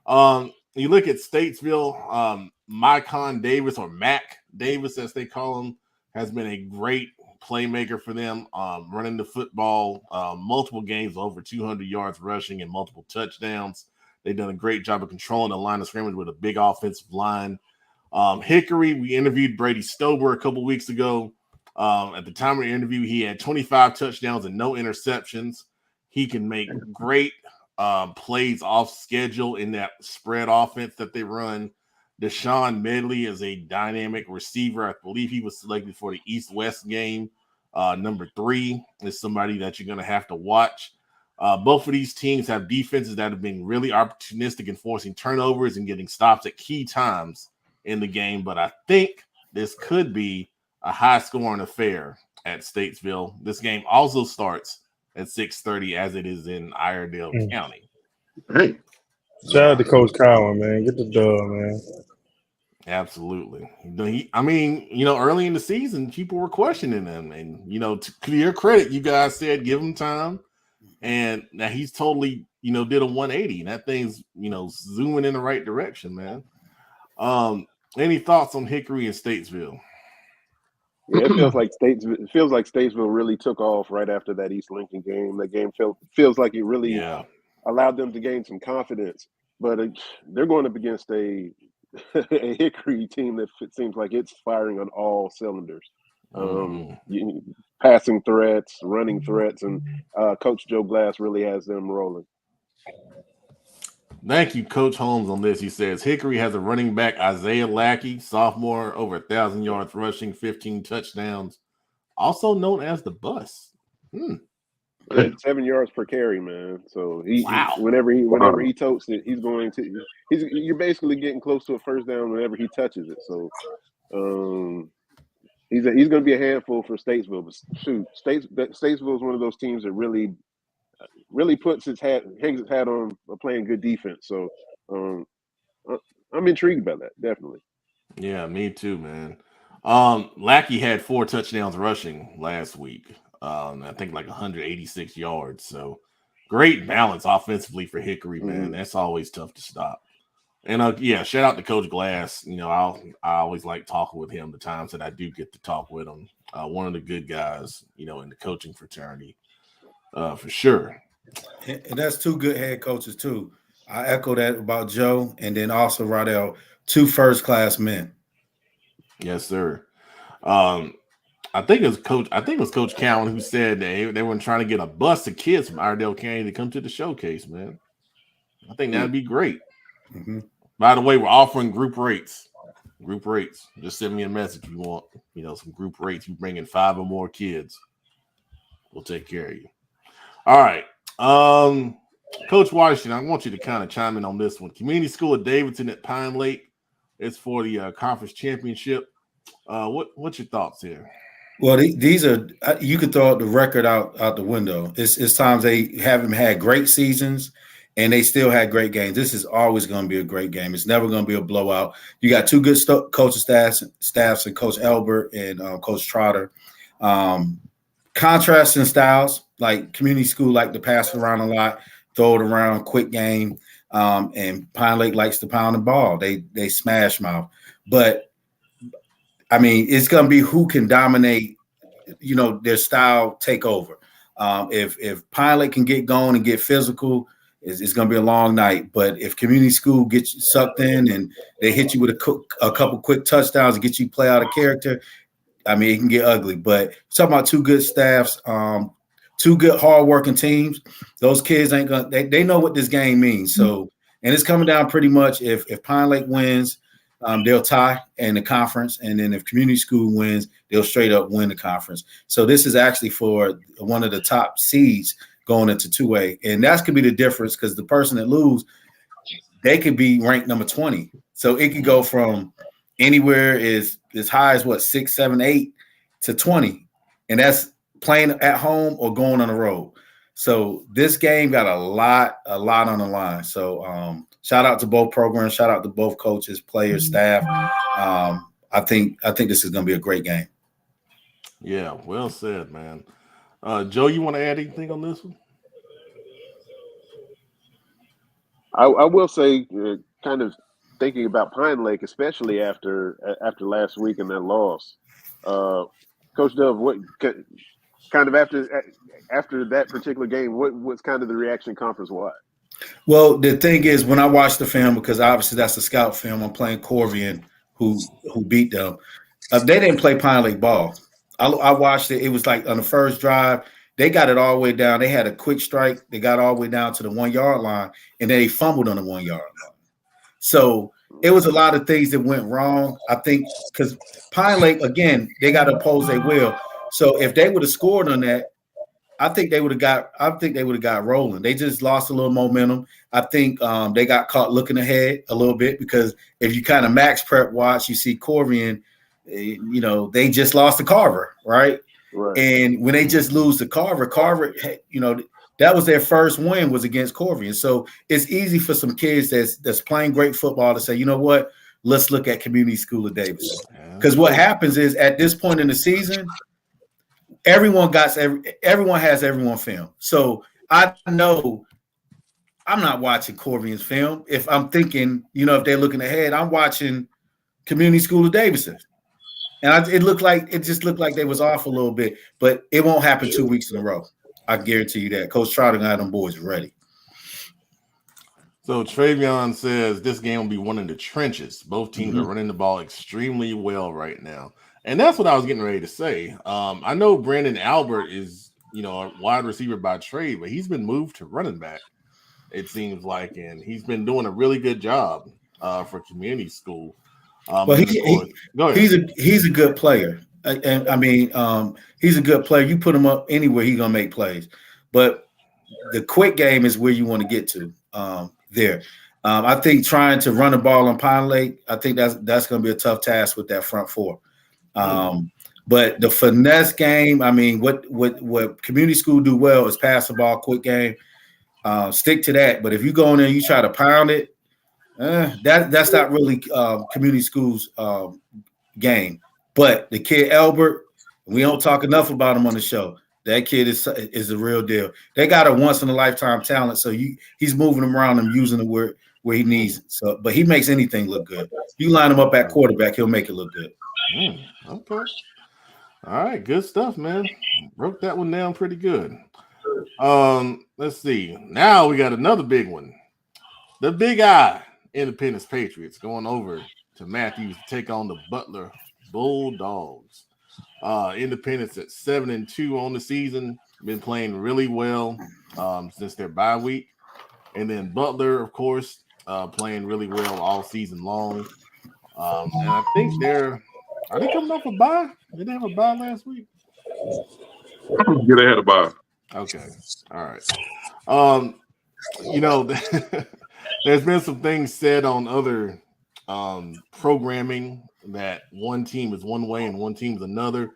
[SPEAKER 1] You look at Statesville, Mycon Davis, or Mac Davis, as they call him, has been a great playmaker for them, running the football, multiple games, over 200 yards rushing and multiple touchdowns. They've done a great job of controlling the line of scrimmage with a big offensive line. Hickory, we interviewed Brady Stober a couple weeks ago. At the time of the interview, he had 25 touchdowns and no interceptions. He can make great plays off schedule in that spread offense that they run. Deshaun Medley is a dynamic receiver. I believe he was selected for the East-West game. Number 3 is somebody that you're going to have to watch. Both of these teams have defenses that have been really opportunistic in forcing turnovers and getting stops at key times in the game. But I think this could be a high-scoring affair at Statesville. This game also starts at 6:30 as it is in Iredell County.
[SPEAKER 5] Hey.
[SPEAKER 6] Shout out to Coach Cowan, man. Get the dub, man.
[SPEAKER 1] Absolutely. Early in the season, people were questioning him, and to your credit, you guys said give him time, and now he's totally, did a 180, and that thing's, zooming in the right direction, man. Any thoughts on Hickory and Statesville?
[SPEAKER 7] Yeah, it feels like Statesville really took off right after that East Lincoln game. That game feels like it really allowed them to gain some confidence. But they're going up against a Hickory team that seems like it's firing on all cylinders. Passing threats, running threats, and Coach Joe Glass really has them rolling.
[SPEAKER 1] Thank you, Coach Holmes, on this. He says Hickory has a running back, Isaiah Lackey, sophomore, over 1,000 yards rushing, 15 touchdowns, also known as the Bus.
[SPEAKER 7] 7 yards per carry, man. So whenever he totes it, you're basically getting close to a first down whenever he touches it. So he's going to be a handful for Statesville. But shoot, Statesville is one of those teams that really hangs its hat on playing good defense. So I'm intrigued by that, definitely.
[SPEAKER 1] Yeah, me too, man. Lackey had 4 touchdowns rushing last week. I think like 186 yards. So great balance offensively for Hickory, man. That's always tough to stop. And shout out to Coach Glass. I always like talking with him the times that I do get to talk with him. One of the good guys, in the coaching fraternity, for sure.
[SPEAKER 8] And that's 2 good head coaches too. I echo that about Joe, and then also Rodell, 2 first-class men.
[SPEAKER 1] Yes, sir. I think it was Coach Cowan who said they were trying to get a bus of kids from Iredell County to come to the showcase, man. I think that'd be great.
[SPEAKER 8] Mm-hmm.
[SPEAKER 1] By the way, we're offering group rates. Just send me a message if you want, some group rates. You bring in 5 or more kids, we'll take care of you. All right. Coach Washington, I want you to kind of chime in on this one. Community School of Davidson at Pine Lake is for the conference championship. What's your thoughts here?
[SPEAKER 8] Well, these are, you could throw the record out the window. It's times they haven't had great seasons and they still had great games. This is always going to be a great game. It's never going to be a blowout. You got 2 good coaching staffs and Coach Elbert and Coach Trotter. Contrasting styles, like community school like to pass it around a lot, throw it around, quick game. And Pine Lake likes to pound the ball. They smash mouth. But it's going to be who can dominate, their style take over. If Pine Lake can get going and get physical, it's going to be a long night. But if community school gets you sucked in and they hit you with a couple quick touchdowns and get you play out of character, it can get ugly. But talking about 2 good staffs, 2 good hardworking teams, those kids ain't going to – they know what this game means. So, and it's coming down pretty much if Pine Lake wins – they'll tie in the conference, and then if community school wins, they'll straight up win the conference. So this is actually for one of the top seeds going into 2A, and that's could be the difference because the person that lose, they could be ranked number 20. So it could go from anywhere as high as 6, 7, 8 to 20, and that's playing at home or going on the road. So this game got a lot on the line. So shout out to both programs. Shout out to both coaches, players, staff. I think this is going to be a great game.
[SPEAKER 1] Yeah, well said, man. Joe, you want to add anything on this one?
[SPEAKER 7] I will say, kind of thinking about Pine Lake, especially after last week and that loss. Coach Dove, what kind of after that particular game, what's kind of the reaction conference-wide?
[SPEAKER 8] Well, the thing is, when I watched the film, because obviously that's the scout film, I'm playing Corvian, who beat them. They didn't play Pine Lake ball. I watched it. It was like on the first drive, they got it all the way down. They had a quick strike. They got all the way down to the 1 yard line, and then they fumbled on the 1 yard line. So it was a lot of things that went wrong. I think because Pine Lake, again, they got to oppose their will. So if they would have scored on that, I think they would have got rolling. They just lost a little momentum. I think they got caught looking ahead a little bit because if you kind of max prep watch, you see Corvian, they just lost to Carver, right? And when they just lose to Carver, that was their first win was against Corvian. So it's easy for some kids that's playing great football to say, you know what, let's look at Community School of Davidson. Because what happens is at this point in the season, everyone has everyone film. So I know I'm not watching Corvian's film. If I'm thinking, if they're looking ahead, I'm watching Community School of Davidson. And it just looked like they was off a little bit, but it won't happen 2 weeks in a row. I guarantee you that. Coach Trotter got them boys ready.
[SPEAKER 1] So Travion says this game will be one in the trenches. Both teams are running the ball extremely well right now. And that's what I was getting ready to say. I know Brandon Albert is, a wide receiver by trade, but he's been moved to running back, it seems like, and he's been doing a really good job for community school.
[SPEAKER 8] He's a good player. And I mean, he's a good player. You put him up anywhere, he's gonna make plays. But the quick game is where you want to get to there. I think trying to run the ball on Pine Lake, I think that's going to be a tough task with that front four. But the finesse game, I mean, what community school do well is pass the ball, quick game. Stick to that. But if you go in there and you try to pound it, that's not really community school's game. But the kid Albert, we don't talk enough about him on the show. That kid is a real deal. They got a once in a lifetime talent, so he's moving them around and using it where he needs it. So, but he makes anything look good. You line him up at quarterback, he'll make it look good.
[SPEAKER 1] Okay. All right, good stuff, man. Broke that one down pretty good. Let's see. Now we got another big one. The Big I Independence Patriots going over to Matthews to take on the Butler Bulldogs. Independence at 7-2 on the season, been playing really well since their bye week, and then Butler, of course, playing really well all season long. And I think are they coming off a bye? Did they have a bye last week?
[SPEAKER 5] Yeah, they had a bye.
[SPEAKER 1] Okay, all right. There's been some things said on other programming that one team is one way and one team is another.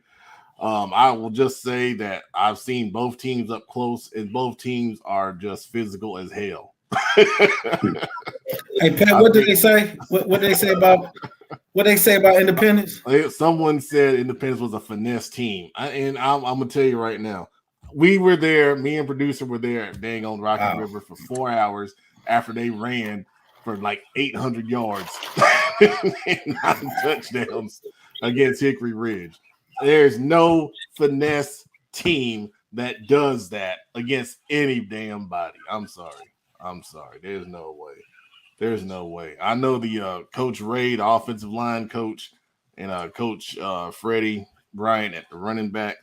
[SPEAKER 1] I will just say that I've seen both teams up close, and both teams are just physical as hell.
[SPEAKER 8] Hey Pat, what did they say? What they say about Independence?
[SPEAKER 1] Someone said Independence was a finesse team, and I'm gonna tell you right now, we were there. Me and producer were there at dang on Rocky River for 4 hours after they ran for like 800 yards and 9 touchdowns against Hickory Ridge. There's no finesse team that does that against any damn body. I'm sorry. There's no way. I know the Coach Ray, the offensive line coach, and Coach Freddie Bryant at the running back.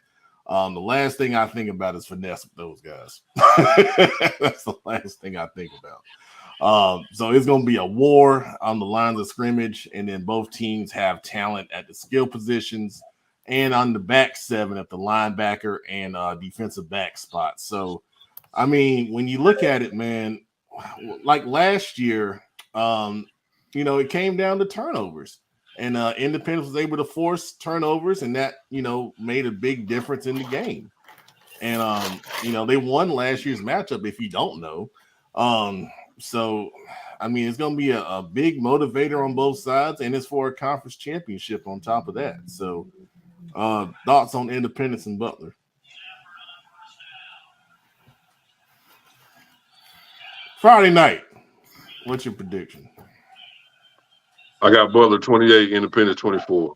[SPEAKER 1] The last thing I think about is finesse with those guys. That's the last thing I think about. So it's going to be a war on the lines of scrimmage, and then both teams have talent at the skill positions and on the back seven at the linebacker and defensive back spot. So, I mean, when you look at it, man, like last year, it came down to turnovers. And Independence was able to force turnovers, and that, made a big difference in the game. And, they won last year's matchup, if you don't know. So, I mean, it's going to be a big motivator on both sides, and it's for a conference championship on top of that. So, thoughts on Independence and Butler? Friday night, what's your prediction?
[SPEAKER 5] I got Butler 28, Independence 24.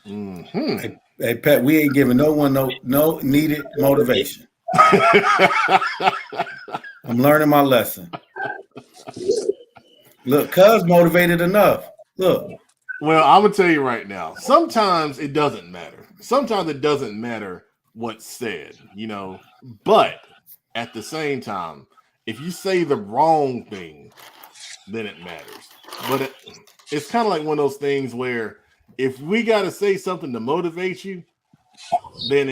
[SPEAKER 1] Mm-hmm.
[SPEAKER 8] Hey Pat, we ain't giving no one no needed motivation. I'm learning my lesson. Look, Cuz motivated enough. Look.
[SPEAKER 1] Well, I'm gonna tell you right now. Sometimes it doesn't matter. Sometimes it doesn't matter what's said, But at the same time, if you say the wrong thing, then it matters. But it's kind of like one of those things where if we got to say something to motivate you, then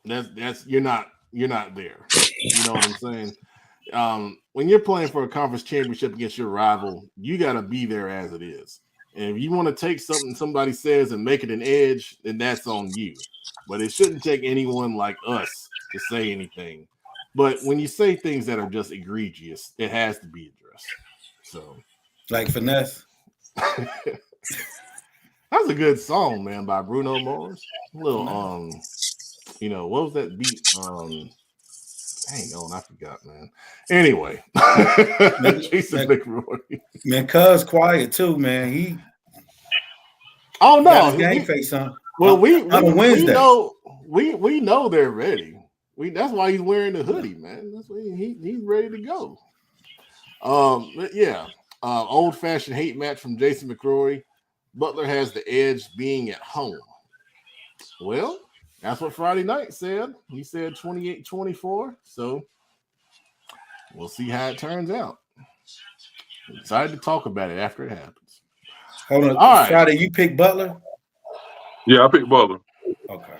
[SPEAKER 1] that's you're not there. You know what I'm saying? When you're playing for a conference championship against your rival, you got to be there as it is. And if you want to take something somebody says and make it an edge, then that's on you. But it shouldn't take anyone like us to say anything. But when you say things that are just egregious, it has to be addressed. So,
[SPEAKER 8] Like finesse.
[SPEAKER 1] That's a good song, man, by Bruno Mars. A little what was that beat? Hang on, I forgot, man. Anyway, Jason McRoy.
[SPEAKER 8] Man, Cuz quiet too, man. He
[SPEAKER 1] no,
[SPEAKER 8] got his game face on.
[SPEAKER 1] Well, we
[SPEAKER 8] Wednesday.
[SPEAKER 1] know they're ready. That's why he's wearing the hoodie, man. That's why he's ready to go. Old fashioned hate match from Jason McRoy. Butler has the edge being at home. Well, that's what Friday Night said. He said 28-24. So we'll see how it turns out. I'm excited to talk about it after it happens.
[SPEAKER 8] Hold on.
[SPEAKER 1] All right.
[SPEAKER 8] Friday, you pick Butler?
[SPEAKER 5] Yeah, I picked Butler.
[SPEAKER 8] Okay.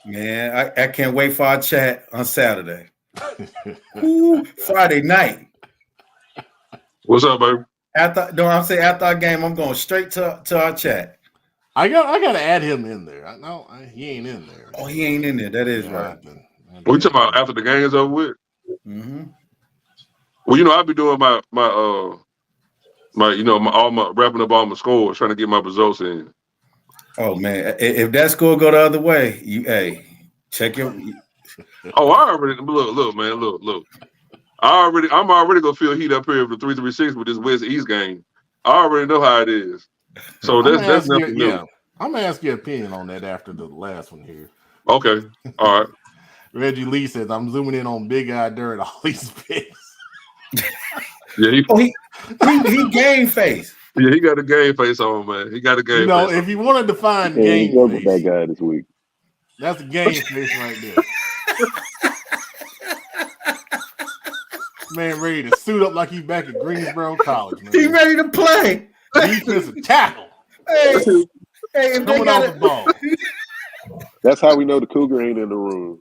[SPEAKER 8] Man, I can't wait for our chat on Saturday. Ooh, Friday night.
[SPEAKER 5] What's up, baby?
[SPEAKER 8] After our game, I'm going straight to our chat.
[SPEAKER 1] I got to add him in there. He ain't in there.
[SPEAKER 8] Oh, he ain't in there. That is right.
[SPEAKER 5] We talking about after the game is over with?
[SPEAKER 8] Mm-hmm.
[SPEAKER 5] Well, I'll be doing my wrapping up all my scores, trying to get my results in.
[SPEAKER 8] Oh man, if that score go the other way, check your.
[SPEAKER 5] Oh, I already look, man, look. I'm already gonna feel heat up here with the 336 with this West East game. I already know how it is. So that's nothing new.
[SPEAKER 1] Yeah, I'm gonna ask your opinion on that after the last one here.
[SPEAKER 5] Okay, all right.
[SPEAKER 1] Reggie Lee says I'm zooming in on Big Eye Dirt. All these picks.
[SPEAKER 5] Yeah,
[SPEAKER 8] he game face.
[SPEAKER 5] Yeah, he got a game face on, man. He got a game face.
[SPEAKER 1] If you want to define game face,
[SPEAKER 7] with that guy this week.
[SPEAKER 1] That's a game face right there. Man, ready to suit up like he's back at Greensboro College, man.
[SPEAKER 8] He ready to play.
[SPEAKER 1] Defensive tackle.
[SPEAKER 8] Hey, if
[SPEAKER 1] coming off the ball.
[SPEAKER 7] That's how we know the Cougar ain't in the room.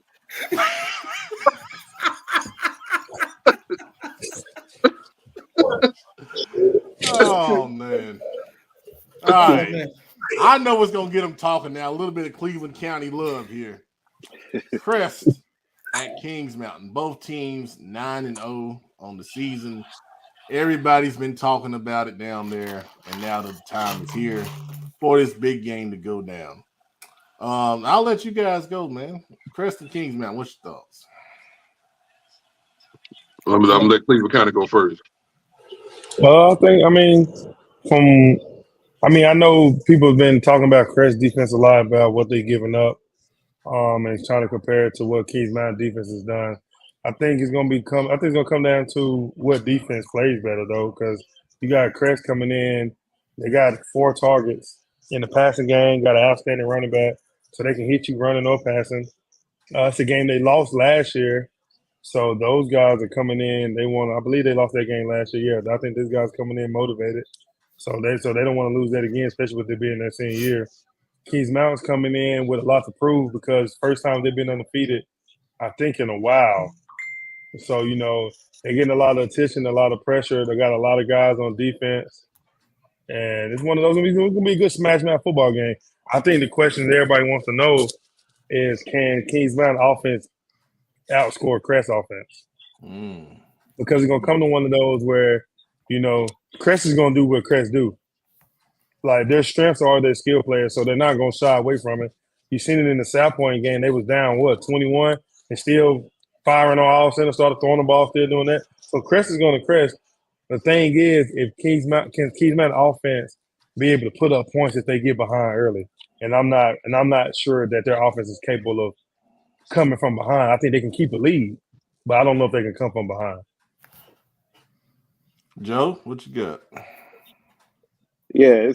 [SPEAKER 1] Oh man! All right, I know what's gonna get them talking now. A little bit of Cleveland County love here. Crest at Kings Mountain. Both teams 9-0 on the season. Everybody's been talking about it down there, and now the time is here for this big game to go down. I'll let you guys go, man. Crest and Kings Mountain. What's your thoughts?
[SPEAKER 5] I'm gonna let Cleveland County go first.
[SPEAKER 6] I know people have been talking about Crest defense a lot about what they've given up, and trying to compare it to what Kings Mountain defense has done. I think it's gonna come down to what defense plays better though, because you got Crest coming in. They got 4 targets in the passing game. Got an outstanding running back, so they can hit you running or passing. It's a game they lost last year. So those guys are coming in. I believe they lost that game last year. Yeah, I think this guy's coming in motivated. So they don't want to lose that again, especially with it being their senior year. Kings Mountain's coming in with a lot to prove because first time they've been undefeated, I think, in a while. So, they're getting a lot of attention, a lot of pressure. They got a lot of guys on defense. And it's one of those going to be a good smash mouth football game. I think the question that everybody wants to know is, can Kings Mountain offense outscore Crest offense? Because it's going to come to one of those where, Crest is going to do what Crest do. Like, their strengths are their skill players, so they're not going to shy away from it. You seen it in the South Point game. They was down, 21, and still firing on all center, started throwing the ball, still doing that. So Crest is going to Crest. The thing is, if Kings Mountain offense be able to put up points if they get behind early. And I'm not sure that their offense is capable of coming from behind. I think they can keep a lead, but I don't know if they can come from behind.
[SPEAKER 1] Joe, what you got?
[SPEAKER 7] Yeah,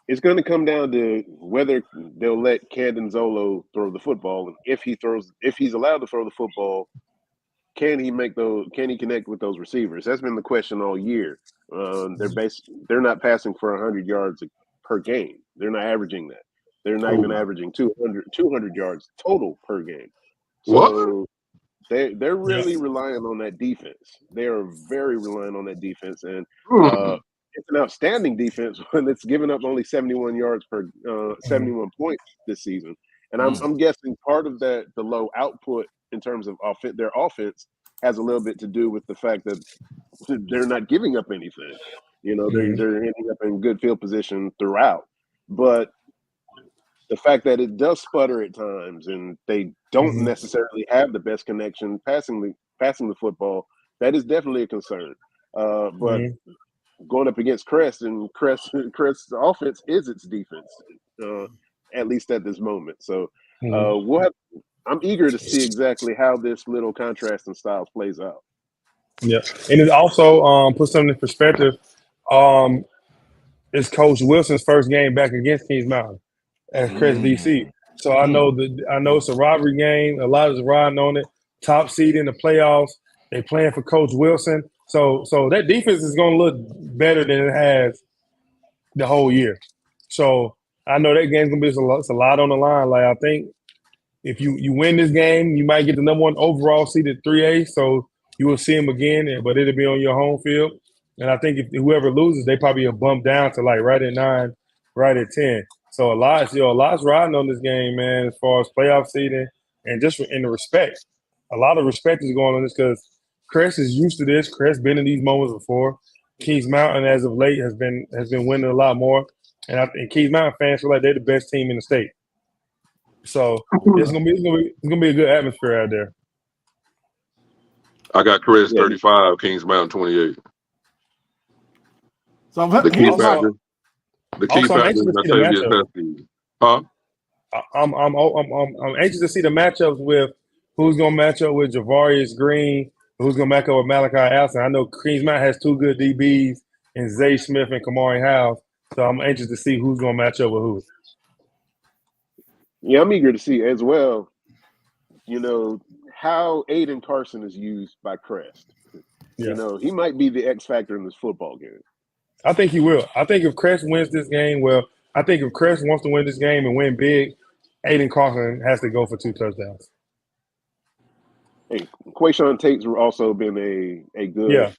[SPEAKER 7] it's going to come down to whether they'll let Camden Zolo throw the football, and if he's allowed to throw the football, can he connect with those receivers? That's been the question all year. They're not passing for 100 yards per game. They're not averaging that. They're not even averaging 200 yards total per game. So they're really relying on that defense. They are very reliant on that defense, and it's an outstanding defense when it's giving up only 71 yards per 71 points this season. And I'm guessing part of that, the low output in terms of their offense, has a little bit to do with the fact that they're not giving up anything. You know, they're ending up in good field position throughout. But the fact that it does sputter at times and they don't necessarily have the best connection passing the football, that is definitely a concern. But going up against Crest, and Crest's offense is its defense, at least at this moment. So I'm eager to see exactly how this little contrast in styles plays out.
[SPEAKER 6] Yeah, and it also puts something in perspective. It's Coach Wilson's first game back against Kings Mountain as Crest DC. So I know it's a rivalry game. A lot is riding on it. Top seed in the playoffs. They playing for Coach Wilson. So that defense is going to look better than it has the whole year. So I know that game's going to be it's a lot on the line. Like, I think if you win this game, you might get the number 1 overall seed at 3A. So you will see them again, but it'll be on your home field. And I think if whoever loses, they probably will bump down to like right at 9, right at 10. So a lot's riding on this game, man, as far as playoff seeding and just in the respect. A lot of respect is going on this because Crest is used to this. Crest been in these moments before. Kings Mountain, as of late, has been winning a lot more. And I think Kings Mountain fans feel like they're the best team in the state. So it's gonna be a good atmosphere out there.
[SPEAKER 5] I got Crest 35, Kings Mountain 28.
[SPEAKER 1] So
[SPEAKER 5] the key factor is I tell you the huh?
[SPEAKER 6] I'm anxious to see the matchups with who's gonna match up with Javarius Green, who's gonna match up with Malachi Allison. I know Kings Mountain has 2 good DBs in Zay Smith and Kamari House, so I'm anxious to see who's gonna match up with who.
[SPEAKER 7] Yeah, I'm eager to see as well, you know, how Aiden Carson is used by Crest. Yeah. You know, he might be the X factor in this football game.
[SPEAKER 6] I think he will. I think if Crest wins this game, I think if Crest wants to win this game and win big, Aiden Carson has to go for 2 touchdowns.
[SPEAKER 7] Hey, Quayshawn Tate's also been a good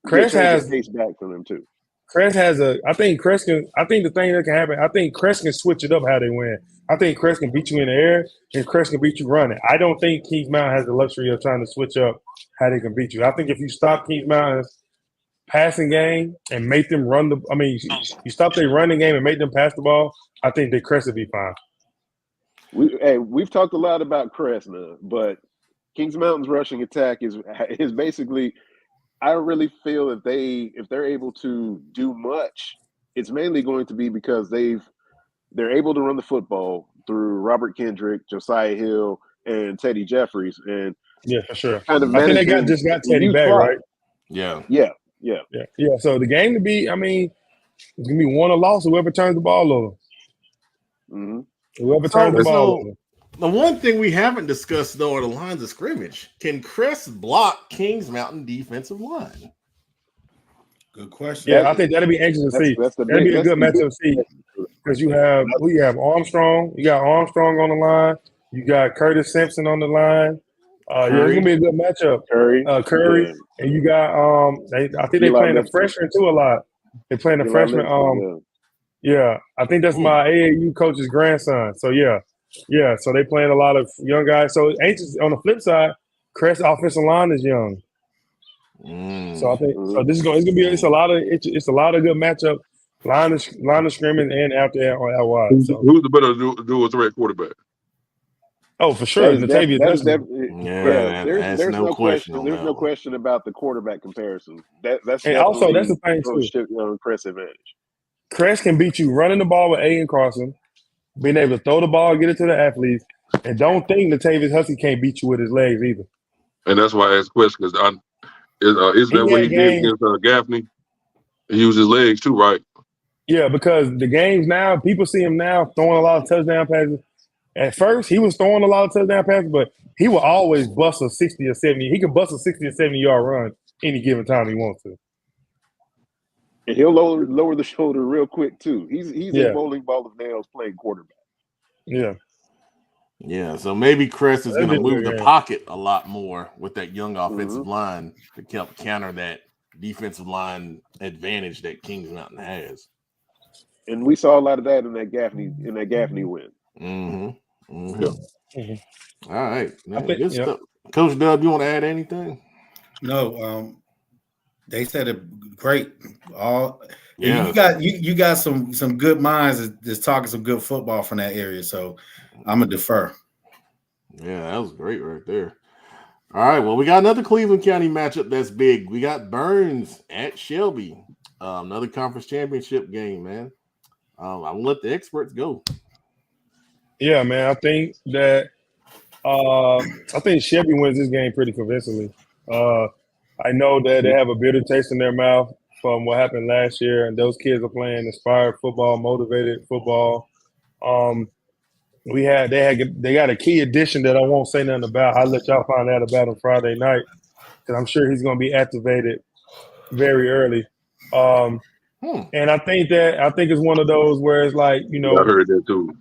[SPEAKER 6] Crest has
[SPEAKER 7] pace back from him too.
[SPEAKER 6] Crest has I think the thing that can happen, I think Crest can switch it up how they win. I think Crest can beat you in the air and Crest can beat you running. I don't think Kings Mountain has the luxury of trying to switch up how they can beat you. I think if you stop Kings Mountain's passing game and make them you stop their running game and make them pass the ball, I think the Crest will be fine.
[SPEAKER 7] We've talked a lot about Crest now, but Kings Mountain's rushing attack is basically, I really feel if they're able to do much, it's mainly going to be because they're able to run the football through Robert Kendrick, Josiah Hill, and Teddy Jeffries, and
[SPEAKER 6] for sure.
[SPEAKER 7] Kind of
[SPEAKER 6] I think they just got Teddy back, right?
[SPEAKER 1] Yeah.
[SPEAKER 6] So the game to be, it's gonna be won or lost. Whoever turns the ball over.
[SPEAKER 7] Mm-hmm.
[SPEAKER 6] Whoever turns the ball over.
[SPEAKER 1] The one thing we haven't discussed, though, are the lines of scrimmage. Can Crest block Kings Mountain defensive line?
[SPEAKER 8] Good question.
[SPEAKER 6] Yeah, I think that'll be anxious to see. That'll be a good matchup to see. Because you have Armstrong. You got Armstrong on the line. You got Curtis Simpson on the line. It's gonna be a good matchup. Curry, and you got I think they're playing a freshman too a lot. They're playing a freshman. I think that's my AAU coach's grandson. So so they playing a lot of young guys. So anxious on the flip side, Crest offensive line is young. So I think it's gonna be a lot of good matchup, line of scrimmage and out there out wide. So
[SPEAKER 5] who's the better dual threat quarterback?
[SPEAKER 6] Oh, for sure.
[SPEAKER 7] There's no question. There's no question about the quarterback comparison. That's
[SPEAKER 6] the thing too.
[SPEAKER 7] Crest advantage.
[SPEAKER 6] Crest can beat you running the ball with Aiden Carson, being able to throw the ball, get it to the athletes, and don't think Latavius Husky can't beat you with his legs either.
[SPEAKER 5] And that's why I asked questions because isn't that what he did against Gaffney? He used his legs too, right?
[SPEAKER 6] Yeah, because the games now, people see him now throwing a lot of touchdown passes. At first, he was throwing a lot of touchdown passes, but he will always bust a 60 or 70. He can bust a 60 or 70-yard run any given time he wants to.
[SPEAKER 7] And he'll lower the shoulder real quick too. He's a bowling ball of nails playing quarterback.
[SPEAKER 1] Yeah, so maybe Crest is going to move the pocket a lot more with that young offensive line to help counter that defensive line advantage that Kings Mountain has.
[SPEAKER 7] And we saw a lot of that in that Gaffney win.
[SPEAKER 1] All right. Good stuff. Coach Dub, you want to add anything?
[SPEAKER 8] No. They said it great.
[SPEAKER 1] Yeah.
[SPEAKER 8] You got some good minds that's talking some good football from that area. So I'm gonna defer.
[SPEAKER 1] Yeah, that was great right there. All right, well, we got another Cleveland County matchup that's big. We got Burns at Shelby, another conference championship game, man. I'm gonna let the experts go.
[SPEAKER 6] Yeah, man. I think Shelby wins this game pretty convincingly. I know that they have a bitter taste in their mouth from what happened last year, and those kids are playing inspired football, motivated football. They got a key addition that I won't say nothing about. I'll let y'all find out about him Friday night because I'm sure he's going to be activated very early. And I think it's one of those where it's like,
[SPEAKER 5] I heard that too.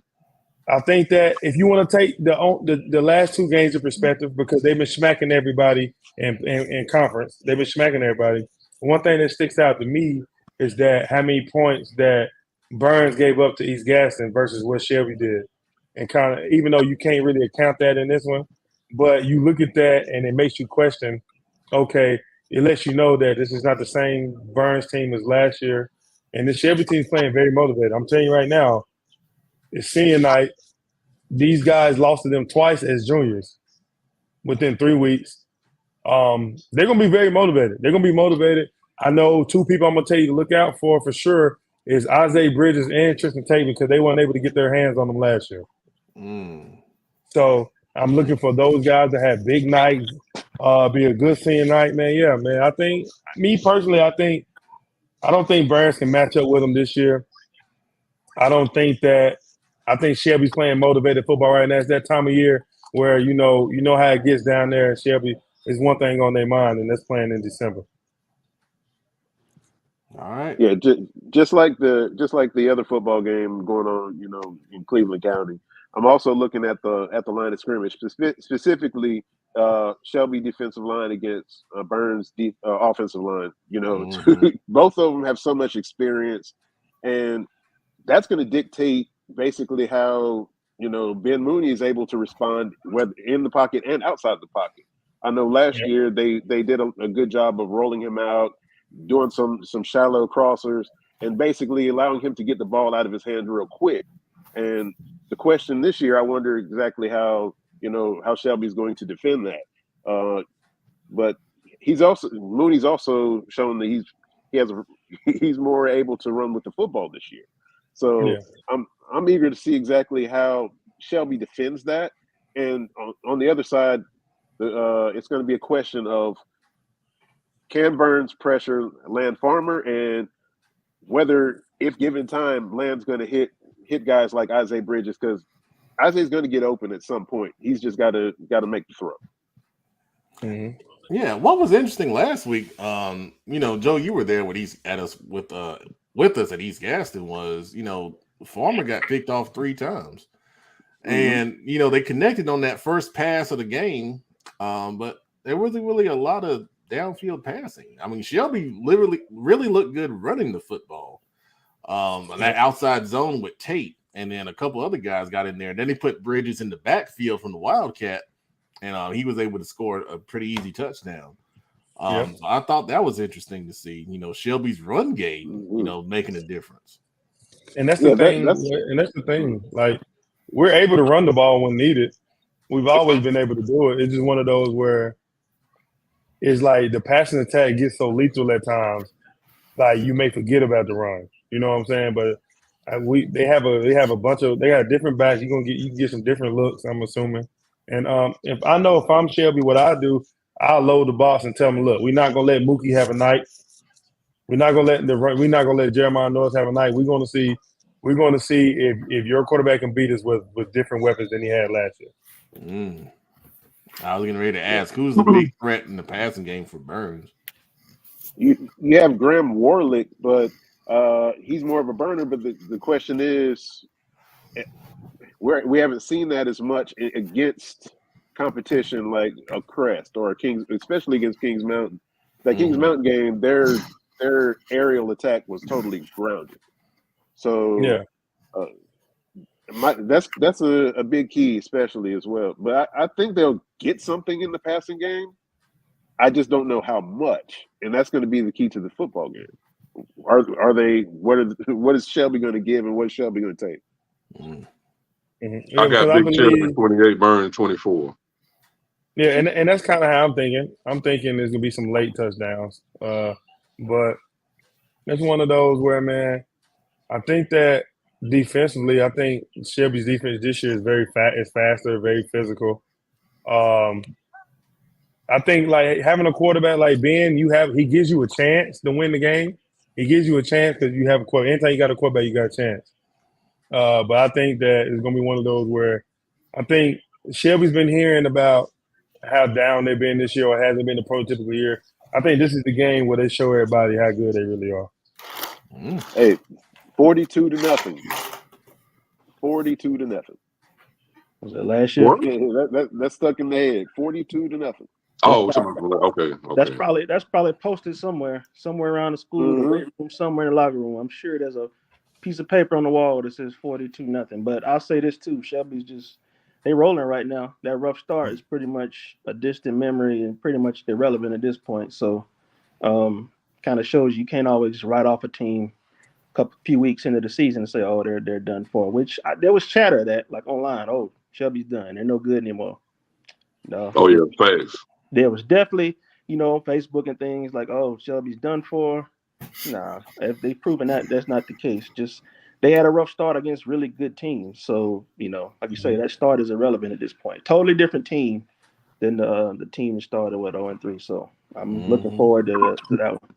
[SPEAKER 6] I think that if you want to take the last two games in perspective, because they've been smacking everybody in conference, they've been smacking everybody. One thing that sticks out to me is that how many points that Burns gave up to East Gaston versus what Shelby did. And kind of, even though you can't really account that in this one, but you look at that and it makes you question, okay, it lets you know that this is not the same Burns team as last year. And the Shelby team's playing very motivated. I'm telling you right now, it's senior night. These guys lost to them twice as juniors within 3 weeks. They're going to be very motivated. They're going to be motivated. I know two people I'm going to tell you to look out for sure is Isaiah Bridges and Tristan Tate because they weren't able to get their hands on them last year. So I'm looking for those guys to have big nights, be a good senior night, man. Yeah, man. I think, me personally, I don't think Burns can match up with them this year. I think Shelby's playing motivated football right now. It's that time of year where you know how it gets down there. Shelby is one thing on their mind, and that's playing in December.
[SPEAKER 1] All right.
[SPEAKER 7] Yeah, just like the other football game going on, in Cleveland County. I'm also looking at the line of scrimmage, specifically Shelby defensive line against Burns offensive line. Both of them have so much experience, and that's going to dictate basically how Ben Mooney is able to respond, whether in the pocket and outside the pocket. I know last year they did a good job of rolling him out, doing some shallow crossers, and basically allowing him to get the ball out of his hands real quick. And the question this year, I wonder exactly how Shelby's going to defend that. But Mooney's also shown that he's more able to run with the football this year. So I'm eager to see exactly how Shelby defends that. And on the other side, it's going to be a question of can Burns pressure Land Farmer, and whether, if given time, Land's going to hit guys like Isaiah Bridges, because Isaiah's going to get open at some point. He's just got to make the throw.
[SPEAKER 1] Mm-hmm. Yeah, what was interesting last week, Joe, you were there with us at East Gaston, was, Farmer got picked off 3 times. And, they connected on that first pass of the game, but there wasn't really a lot of downfield passing. I mean, Shelby really looked good running the football. That outside zone with Tate, and then a couple other guys got in there. Then they put Bridges in the backfield from the Wildcat, and he was able to score a pretty easy touchdown. So I thought that was interesting to see, Shelby's run game, making a difference.
[SPEAKER 6] And that's the thing. That's the thing. Like, we're able to run the ball when needed. We've always been able to do it. It's just one of those where it's like the passing attack gets so lethal at times, like you may forget about the run. You know what I'm saying? But they have a bunch of, they got different backs. You can get some different looks, I'm assuming. And if I'm Shelby, what I do, I'll load the box and tell them, look, we're not gonna let Mookie have a night. We're not gonna let Jeremiah Norris have a night. We're gonna see if your quarterback can beat us with different weapons than he had last year.
[SPEAKER 1] I was getting ready to ask, who's the big threat in the passing game for Burns?
[SPEAKER 7] You have Graham Warlick, but he's more of a burner. But the question is, we haven't seen that as much against competition like a Crest or a Kings, especially against Kings Mountain. That Kings Mountain game, their aerial attack was totally grounded. So that's a big key, especially as well. But I think they'll get something in the passing game. I just don't know how much, and that's going to be the key to the football game. Are they? What is Shelby going to give, and what is Shelby going to take?
[SPEAKER 6] Mm-hmm.
[SPEAKER 5] I got Big Shelby 28, Burn 24.
[SPEAKER 6] Yeah, and that's kind of how I'm thinking. I'm thinking there's gonna be some late touchdowns, but it's one of those where, man, I think that defensively, I think Shelby's defense this year is very it's faster, very physical. I think like having a quarterback like Ben, he gives you a chance to win the game. He gives you a chance because you have a quarterback. Anytime you got a quarterback, you got a chance. But I think that it's gonna be one of those where I think Shelby's been hearing about how down they've been this year or hasn't been a prototypical year. I think this is the game where they show everybody how good they really are.
[SPEAKER 7] Hey, 42-0. 42-0.
[SPEAKER 3] Was it last year?
[SPEAKER 7] Yeah, that's stuck in the head. 42-0.
[SPEAKER 5] Oh, okay.
[SPEAKER 3] That's probably posted somewhere around the school, the weight room, somewhere in the locker room. I'm sure there's a piece of paper on the wall that says 42-0. But I'll say this too: Shelby's they rolling right now. That rough start is pretty much a distant memory and pretty much irrelevant at this point. So, kind of shows you can't always just write off a team few weeks into the season and say, oh, they're done for. Which there was chatter that like online, oh, Shelby's done. They're no good anymore. No.
[SPEAKER 5] Oh yeah, facts.
[SPEAKER 3] There was definitely, on Facebook and things like, oh, Shelby's done for. Nah, if they've proven that's not the case. Just they had a rough start against really good teams. So, like you say, that start is irrelevant at this point. Totally different team than the team that started with 0-3. So I'm looking forward to that one.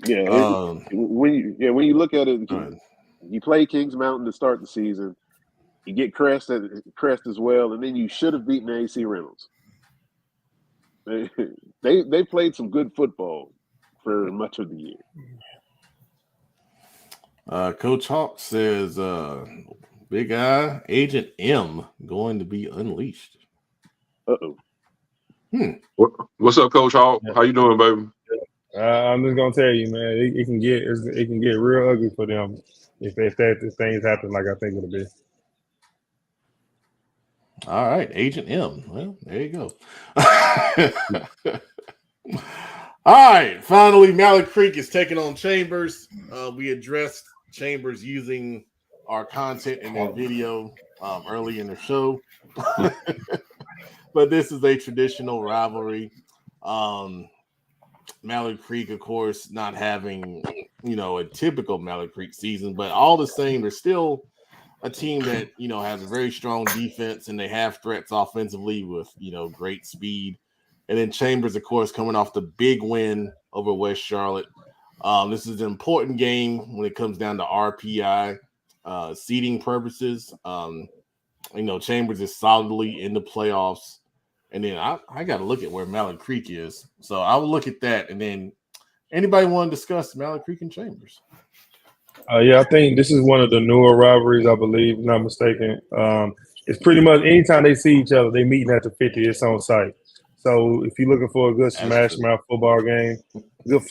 [SPEAKER 7] Yeah, when you look at it, you play Kings Mountain to start the season. You get Crest as well, and then you should have beaten AC Reynolds. They played some good football for much of the year.
[SPEAKER 1] Coach Hawk says, "Big Eye Agent M going to be unleashed."
[SPEAKER 5] What's up, Coach Hawk? How you doing, baby?
[SPEAKER 6] I'm just gonna tell you, man, it can get real ugly for them if things happen like I think it'll be.
[SPEAKER 1] All right, Agent M. Well, there you go. All right, finally, Mallard Creek is taking on Chambers. We addressed Chambers using our content in their video early in the show. But this is a traditional rivalry. Mallard Creek, of course, not having, a typical Mallard Creek season, but all the same, they're still a team that, has a very strong defense and they have threats offensively with, great speed. And then Chambers, of course, coming off the big win over West Charlotte. This is an important game when it comes down to RPI seeding purposes. Chambers is solidly in the playoffs. And then I got to look at where Mallard Creek is. So I will look at that. And then anybody want to discuss Mallard Creek and Chambers?
[SPEAKER 6] Yeah, I think this is one of the newer rivalries, I believe, if not mistaken. It's pretty much anytime they see each other, they meeting at the 50. It's on site. So if you're looking for a good smash mouth football game, that's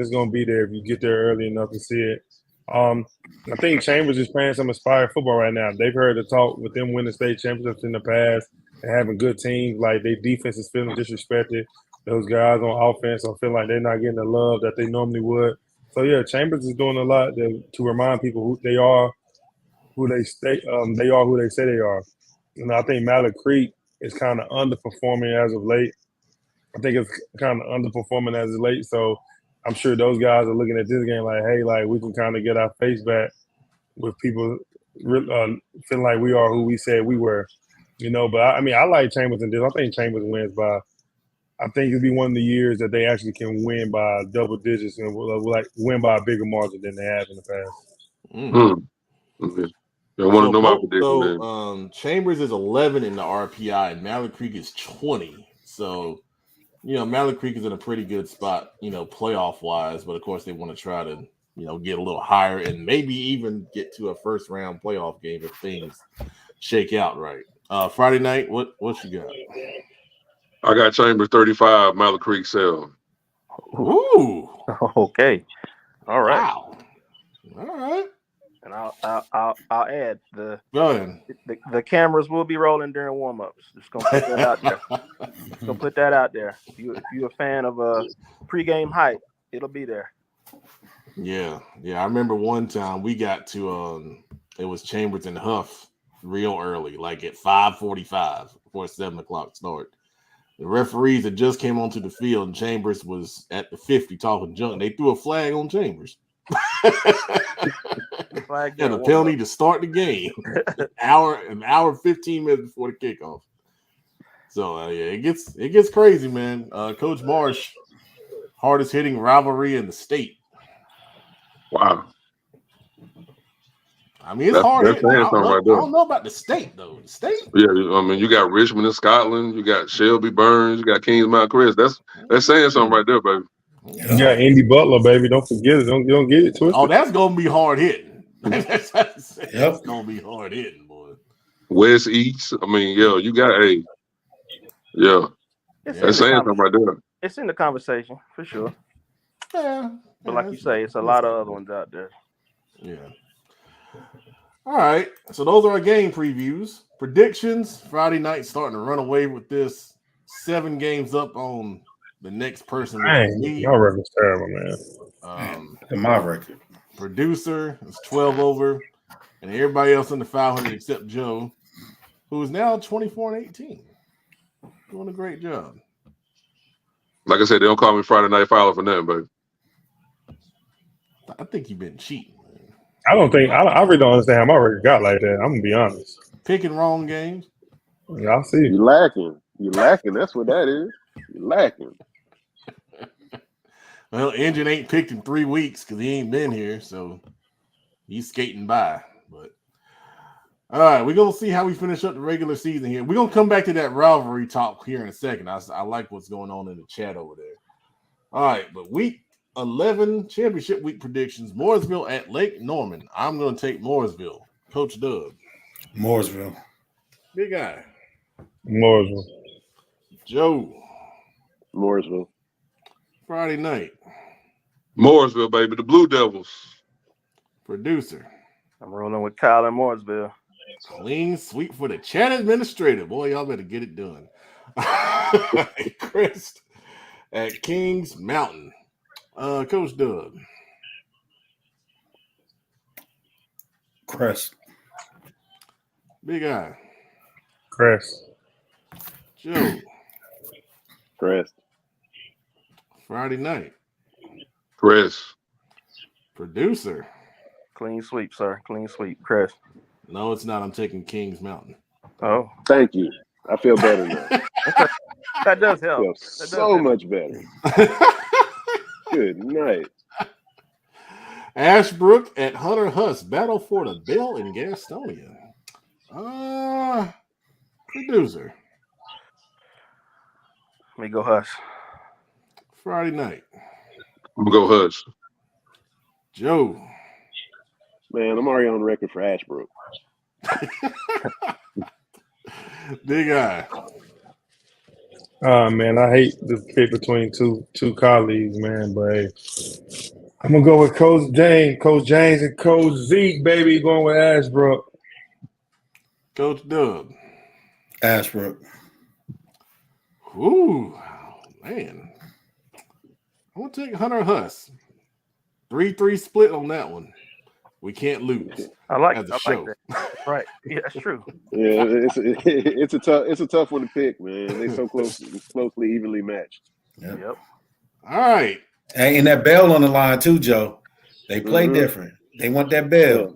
[SPEAKER 6] going to be there if you get there early enough to see it. I think Chambers is playing some inspired football right now. They've heard the talk with them winning state championships in the past and having good teams. Like their defense is feeling disrespected. Those guys on offense are feeling like they're not getting the love that they normally would. So yeah, Chambers is doing a lot to remind people who they are, who they say they are. And I think Mallard Creek is kind of underperforming as of late. So I'm sure those guys are looking at this game like, hey, like we can kind of get our face back with people feeling like we are who we said we were, But I like Chambers in this. I think Chambers wins by. I think it'll be one of the years that they actually can win by double digits and win by a bigger margin than they have in the past.
[SPEAKER 5] I want to know my prediction.
[SPEAKER 1] So Chambers is 11 in the RPI and Mallard Creek is 20. So, Mallard Creek is in a pretty good spot, playoff wise, but of course they want to try to, get a little higher and maybe even get to a first round playoff game if things shake out right. Friday night, what you got?
[SPEAKER 5] I got Chambers 35, Mallard Creek 7.
[SPEAKER 1] Ooh.
[SPEAKER 3] Okay. All right.
[SPEAKER 1] Wow. All right.
[SPEAKER 3] And I'll add
[SPEAKER 1] Go ahead.
[SPEAKER 3] the cameras will be rolling during warm-ups. Just gonna put that out there. Just gonna put that out there. If you're a fan of pregame hype, it'll be there.
[SPEAKER 1] Yeah. I remember one time we got to it was Chambers and Huff real early, like at 5:45 before 7:00 start. The referees had just came onto the field, and Chambers was at the 50 talking junk. They threw a flag on Chambers. And a penalty to start the game. an hour 15 minutes before the kickoff. So it gets crazy, man. Coach Marsh, hardest hitting rivalry in the state.
[SPEAKER 5] Wow.
[SPEAKER 1] I mean, it's hard. I don't know about the state though. The state.
[SPEAKER 5] Yeah, I mean, you got Richmond in Scotland. You got Shelby Burns. You got Kings Mount Chris. That's saying something right there, baby.
[SPEAKER 6] You got Indy Butler, baby. Don't forget it. Don't get it twisted.
[SPEAKER 1] Oh, that's gonna be hard hitting. That's gonna be hard hitting, boy.
[SPEAKER 5] West East. I mean, you got that's saying something right there.
[SPEAKER 3] It's in the conversation for sure.
[SPEAKER 1] Yeah.
[SPEAKER 3] But like you say, it's a lot of other ones out there.
[SPEAKER 1] Yeah. All right. So those are our game previews. Predictions. Friday night starting to run away with this. 7 games up on the next person.
[SPEAKER 6] Y'all record's terrible, man.
[SPEAKER 8] My record.
[SPEAKER 1] Producer is 12 over. And everybody else in the 500 except Joe, who is now 24-18. Doing a great job.
[SPEAKER 5] Like I said, they don't call me Friday Night Fowler for nothing, baby.
[SPEAKER 1] I think you've been cheating.
[SPEAKER 6] I really don't understand how my record got like that. I'm gonna be honest.
[SPEAKER 1] Picking wrong games.
[SPEAKER 6] Y'all see.
[SPEAKER 7] You lacking. That's what that is. You lacking.
[SPEAKER 1] Well, Engine ain't picked in 3 weeks because he ain't been here, so he's skating by. But all right, we're gonna see how we finish up the regular season here. We're gonna come back to that rivalry talk here in a second. I like what's going on in the chat over there. All right, but week 11 championship week predictions. Mooresville at Lake Norman. I'm going to take Mooresville. Coach Doug.
[SPEAKER 8] Mooresville.
[SPEAKER 1] Big guy.
[SPEAKER 6] Mooresville.
[SPEAKER 1] Joe.
[SPEAKER 7] Mooresville.
[SPEAKER 1] Friday night.
[SPEAKER 5] Mooresville, baby. The Blue Devils.
[SPEAKER 1] Producer.
[SPEAKER 3] I'm rolling with Kyle in Mooresville.
[SPEAKER 1] Clean sweep for the chat administrator. Boy, y'all better get it done. Chris at Kings Mountain. Coach Doug.
[SPEAKER 8] Crest.
[SPEAKER 1] Big Eye.
[SPEAKER 6] Crest.
[SPEAKER 1] Joe.
[SPEAKER 7] Crest.
[SPEAKER 1] Friday night.
[SPEAKER 5] Crest.
[SPEAKER 1] Producer.
[SPEAKER 3] Clean sweep, sir. Clean sweep. Crest.
[SPEAKER 1] No, it's not. I'm taking Kings Mountain.
[SPEAKER 3] Oh.
[SPEAKER 7] Thank you. I feel better now.
[SPEAKER 3] That does help.
[SPEAKER 7] I feel much better. Good night.
[SPEAKER 1] Ashbrook at Hunter Huss. Battle for the Bell in Gastonia. Producer.
[SPEAKER 3] Let me go Huss.
[SPEAKER 1] Friday night.
[SPEAKER 5] I'm going to go Huss.
[SPEAKER 1] Joe.
[SPEAKER 7] Man, I'm already on record for Ashbrook.
[SPEAKER 1] Big Eye.
[SPEAKER 6] Man, I hate the pick between two colleagues, man, but hey, I'm gonna go with Coach James and Coach Zeke, baby, going with Ashbrook.
[SPEAKER 1] Coach Doug.
[SPEAKER 8] Ashbrook.
[SPEAKER 1] Ooh, man. I'm gonna take Hunter Huss. 3-3 split on that one. We can't lose.
[SPEAKER 3] I like that. Right. Yeah, that's true.
[SPEAKER 7] Yeah, it's a tough one to pick, man. They so closely evenly matched.
[SPEAKER 3] Yep.
[SPEAKER 1] All right.
[SPEAKER 8] And that bell on the line too, Joe. They play different. They want that bell.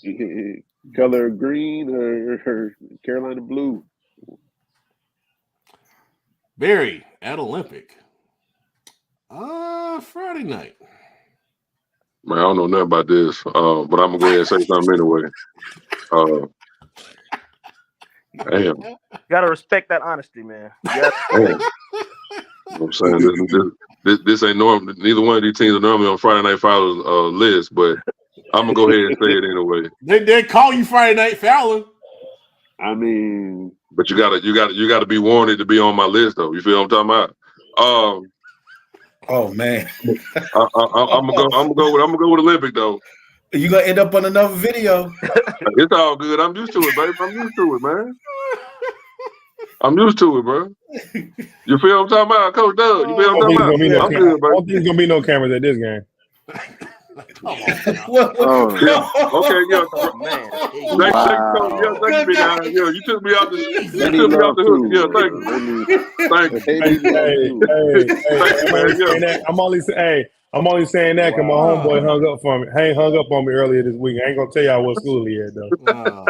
[SPEAKER 7] Yeah. Color green or Carolina blue.
[SPEAKER 1] Barry at Olympic. Friday night.
[SPEAKER 5] Man, I don't know nothing about this, but I'm going to go ahead and say something anyway. Damn.
[SPEAKER 3] You got to respect that honesty, man.
[SPEAKER 5] I'm saying this ain't normal. Neither one of these teams are normally on Friday Night Fowler's list, but I'm going to go ahead and say it anyway.
[SPEAKER 1] They call you Friday Night Fowler.
[SPEAKER 7] I mean,
[SPEAKER 5] but you gotta be warranted to be on my list, though. You feel what I'm talking about?
[SPEAKER 8] Oh man,
[SPEAKER 5] I'm gonna go with Olympic though.
[SPEAKER 8] You're gonna end up on another video.
[SPEAKER 5] It's all good. I'm used to it, baby. I'm used to it, man. I'm used to it, bro. You feel what I'm talking about, Coach Doug? You feel what I'm talking about? I'm good,
[SPEAKER 6] I don't think there's gonna be no cameras at this game.
[SPEAKER 1] Come on, now.
[SPEAKER 5] Okay, yeah.
[SPEAKER 3] Man.
[SPEAKER 5] Thank you, man. Yeah, you took me out the hook. Yeah, thank you.
[SPEAKER 6] I'm only saying that because my homeboy hung up on me earlier this week. I ain't gonna tell y'all what school he at though.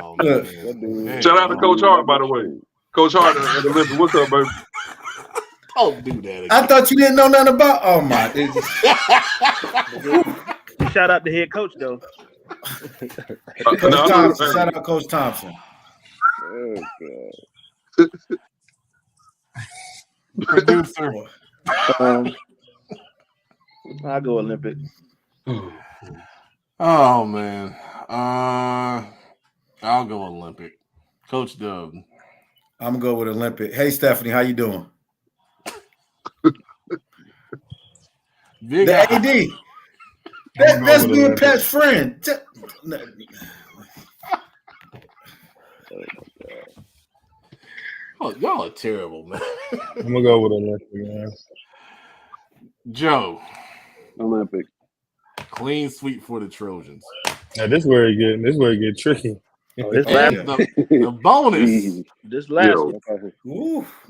[SPEAKER 1] Oh, man.
[SPEAKER 5] Shout out to Coach Hart, by the way. Coach Hart at the Olympics. What's up, baby?
[SPEAKER 1] Don't do that again.
[SPEAKER 8] I thought you didn't know nothing about. Oh my!
[SPEAKER 3] Shout out the head coach though.
[SPEAKER 8] Coach Thompson. Shout out Coach Thompson.
[SPEAKER 7] Oh, God.
[SPEAKER 1] Producer.
[SPEAKER 3] I'll go Olympic.
[SPEAKER 1] Oh man. I'll go Olympic. Coach Dub.
[SPEAKER 8] I'm gonna go with Olympic. Hey Stephanie, how you doing?
[SPEAKER 1] Big
[SPEAKER 8] The AD. That's me and Pat's friend.
[SPEAKER 1] Oh, y'all are terrible, man.
[SPEAKER 6] I'm gonna go with Olympic, man.
[SPEAKER 1] Joe.
[SPEAKER 7] Olympic.
[SPEAKER 1] Clean sweep for the Trojans.
[SPEAKER 6] Now this where it get tricky.
[SPEAKER 3] Oh, this
[SPEAKER 1] And
[SPEAKER 3] last
[SPEAKER 1] the bonus.
[SPEAKER 3] this last one.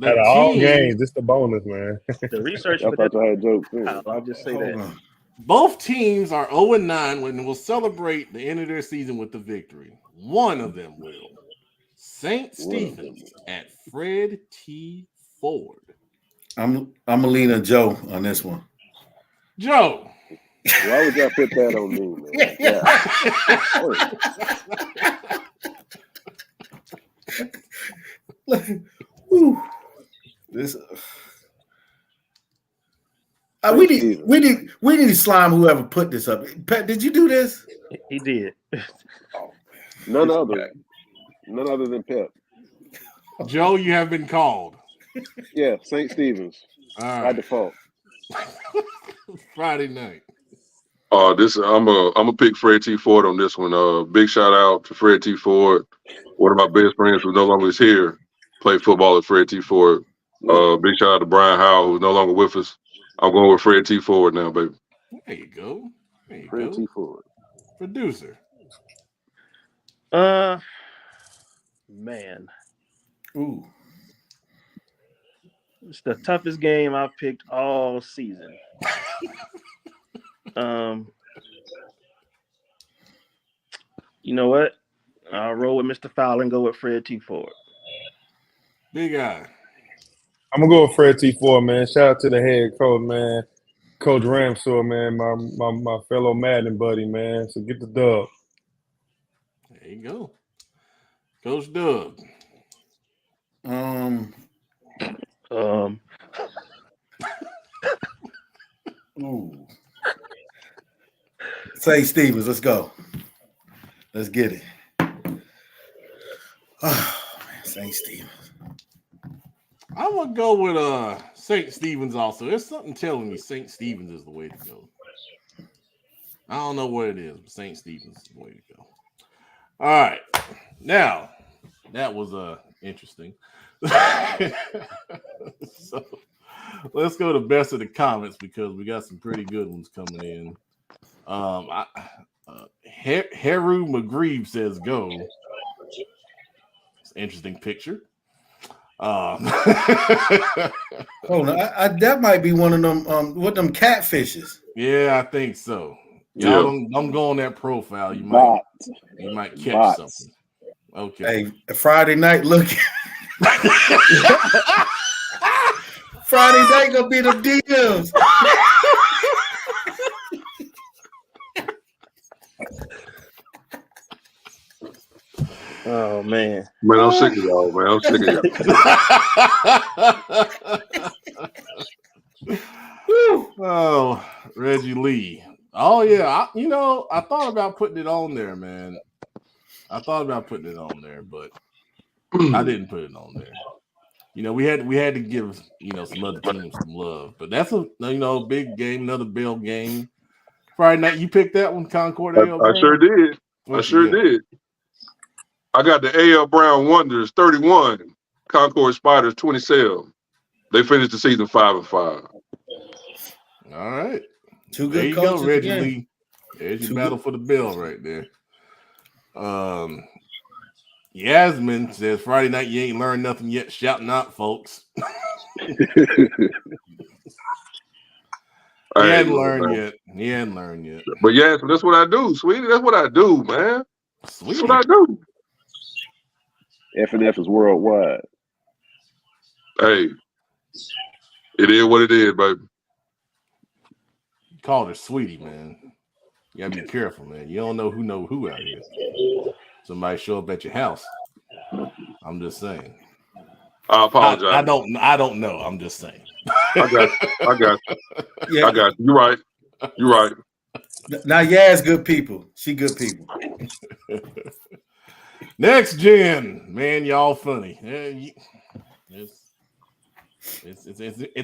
[SPEAKER 6] Out of all games, this the bonus, man.
[SPEAKER 3] The research
[SPEAKER 7] I
[SPEAKER 3] for
[SPEAKER 7] thought
[SPEAKER 3] that.
[SPEAKER 7] I had jokes too.
[SPEAKER 3] I'll just say that.
[SPEAKER 1] Both teams are 0-9 and will celebrate the end of their season with the victory. One of them will. St. Stephen's at Fred T. Ford.
[SPEAKER 8] I'm gonna lean on Joe on this one.
[SPEAKER 1] Joe.
[SPEAKER 7] Why would y'all put that on me, man?
[SPEAKER 8] This we need to slime whoever put this up. Pat, did you do this?
[SPEAKER 3] He did.
[SPEAKER 7] None other than Pep.
[SPEAKER 1] Joe, you have been called.
[SPEAKER 7] Yeah, St. Stephen's. By default.
[SPEAKER 1] Friday night.
[SPEAKER 5] I'm gonna pick Fred T. Ford on this one. Big shout out to Fred T. Ford. One of my best friends who no longer is here played football at Fred T. Ford. Big shout out to Brian Howell, who's no longer with us. I'm going with Fred T. Ford now, baby.
[SPEAKER 1] There you go.
[SPEAKER 7] Fred T. Ford.
[SPEAKER 1] Producer.
[SPEAKER 3] Man.
[SPEAKER 8] Ooh.
[SPEAKER 3] It's the toughest game I've picked all season. You know what? I'll roll with Mr. Fowler and go with Fred T. Ford.
[SPEAKER 1] Big Eye.
[SPEAKER 6] I'm gonna go with Fred T. Ford, man. Shout out to the head coach, man. Coach Ramsor, man, my fellow Madden buddy, man. So get the dub.
[SPEAKER 1] There you go. Coach Doug.
[SPEAKER 8] Ooh. St. Stephen's, let's go. Let's get it. Oh man, St. Stephen's.
[SPEAKER 1] I'm gonna go with St. Stephen's also. There's something telling me St. Stephen's is the way to go. I don't know what it is, but St. Stephen's is the way to go. All right. Now, that was interesting. So let's go to best of the comments because we got some pretty good ones coming in. Heru McGreeve says go. It's an interesting picture.
[SPEAKER 8] Oh, no, that might be one of them. What them catfishes?
[SPEAKER 1] Yeah, I think so.
[SPEAKER 5] Yeah.
[SPEAKER 1] Don't go on that profile. You might catch something. Okay.
[SPEAKER 8] Hey, Friday night looking. Friday night gonna be the DMs.
[SPEAKER 3] Oh man.
[SPEAKER 5] Man, I'm sick of y'all, man. I'm sick of y'all.
[SPEAKER 1] Oh, Reggie Lee. Oh yeah, I thought about putting it on there, man. I thought about putting it on there, but I didn't put it on there. We had to give some other teams some love, but that's a big game, another Bell game. Friday night, you picked that one, Concord AL
[SPEAKER 5] I sure did. I sure did. I got the AL Brown Wonders 31, Concord Spiders 27. They finished the season 5-5.
[SPEAKER 1] All right.
[SPEAKER 8] Two
[SPEAKER 1] There
[SPEAKER 8] good
[SPEAKER 1] you
[SPEAKER 8] coaches
[SPEAKER 1] go, Reggie
[SPEAKER 8] again.
[SPEAKER 1] Lee. There's your battle for the bell right there. Yasmin says Friday night you ain't learned nothing yet. Shouting out, folks. He hadn't learned yet. He hadn't learned yet.
[SPEAKER 5] But yeah, so that's what I do, sweetie. That's what I do, man.
[SPEAKER 1] Sweetie.
[SPEAKER 5] That's what I do.
[SPEAKER 7] F&F is worldwide.
[SPEAKER 5] Hey, it is what it is, baby.
[SPEAKER 1] You called her sweetie, man. You gotta be careful, man. You don't know who out here. Somebody show up at your house. I'm just saying.
[SPEAKER 5] I apologize.
[SPEAKER 1] I don't know. I'm just saying.
[SPEAKER 5] I got you.
[SPEAKER 8] Yeah.
[SPEAKER 5] I got you. You're right. You're right.
[SPEAKER 8] Now, Yaz, good people. She good people.
[SPEAKER 1] Next gen, man, y'all funny. It's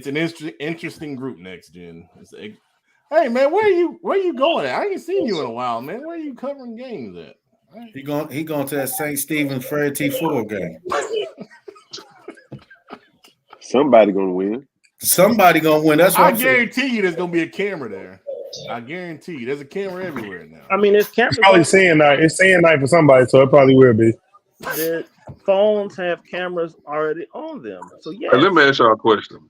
[SPEAKER 1] an interesting group. Next gen. Hey man, where you going at? I ain't seen you in a while, man. Where are you covering games at? Right.
[SPEAKER 8] He going to that St. Stephen's Fred T. Ford game.
[SPEAKER 7] Somebody gonna win.
[SPEAKER 8] Somebody gonna win. That's what
[SPEAKER 1] I guarantee you there's gonna be a camera there. I guarantee you there's a camera everywhere now.
[SPEAKER 3] I mean, it's cameras.
[SPEAKER 6] It's probably saying night. It's saying night for somebody, so it probably will be.
[SPEAKER 3] The phones have cameras already on them. So yeah.
[SPEAKER 5] Hey, let me ask y'all a question.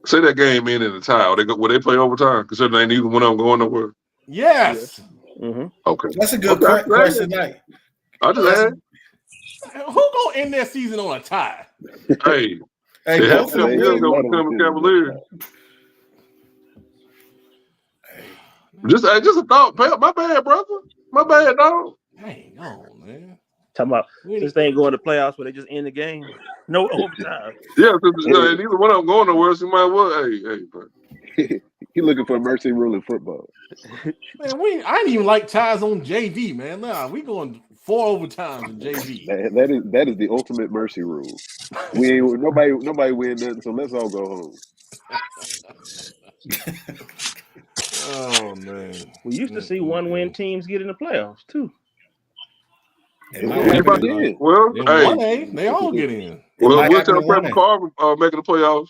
[SPEAKER 5] Say that game in the tie. Will they play overtime? Considering they neither one of them going nowhere.
[SPEAKER 1] Yes.
[SPEAKER 3] Mm-hmm.
[SPEAKER 5] Okay.
[SPEAKER 8] That's a good question tonight.
[SPEAKER 5] I just asked.
[SPEAKER 1] Who gonna end their season on a tie?
[SPEAKER 5] Hey,
[SPEAKER 8] Hey,
[SPEAKER 5] both of them go become Cavaliers. Just a thought. My bad, brother. My bad, dog.
[SPEAKER 1] Hang on, man.
[SPEAKER 3] Talking about this thing going to playoffs where they just end the game. No overtime.
[SPEAKER 5] Yeah, neither one of them going nowhere. So you might well. Hey, bro.
[SPEAKER 7] He looking for a mercy rule in football.
[SPEAKER 1] Man, I ain't even like ties on JV, man. Nah, we going 4 overtimes in JV.
[SPEAKER 7] That is the ultimate mercy rule. We ain't nobody win nothing, so let's all go home.
[SPEAKER 1] Oh man,
[SPEAKER 3] we used to see 1-win teams get in the playoffs too.
[SPEAKER 5] Well, hey,
[SPEAKER 1] they all get in.
[SPEAKER 5] Well, we'll tell Trevor Carver making the playoffs.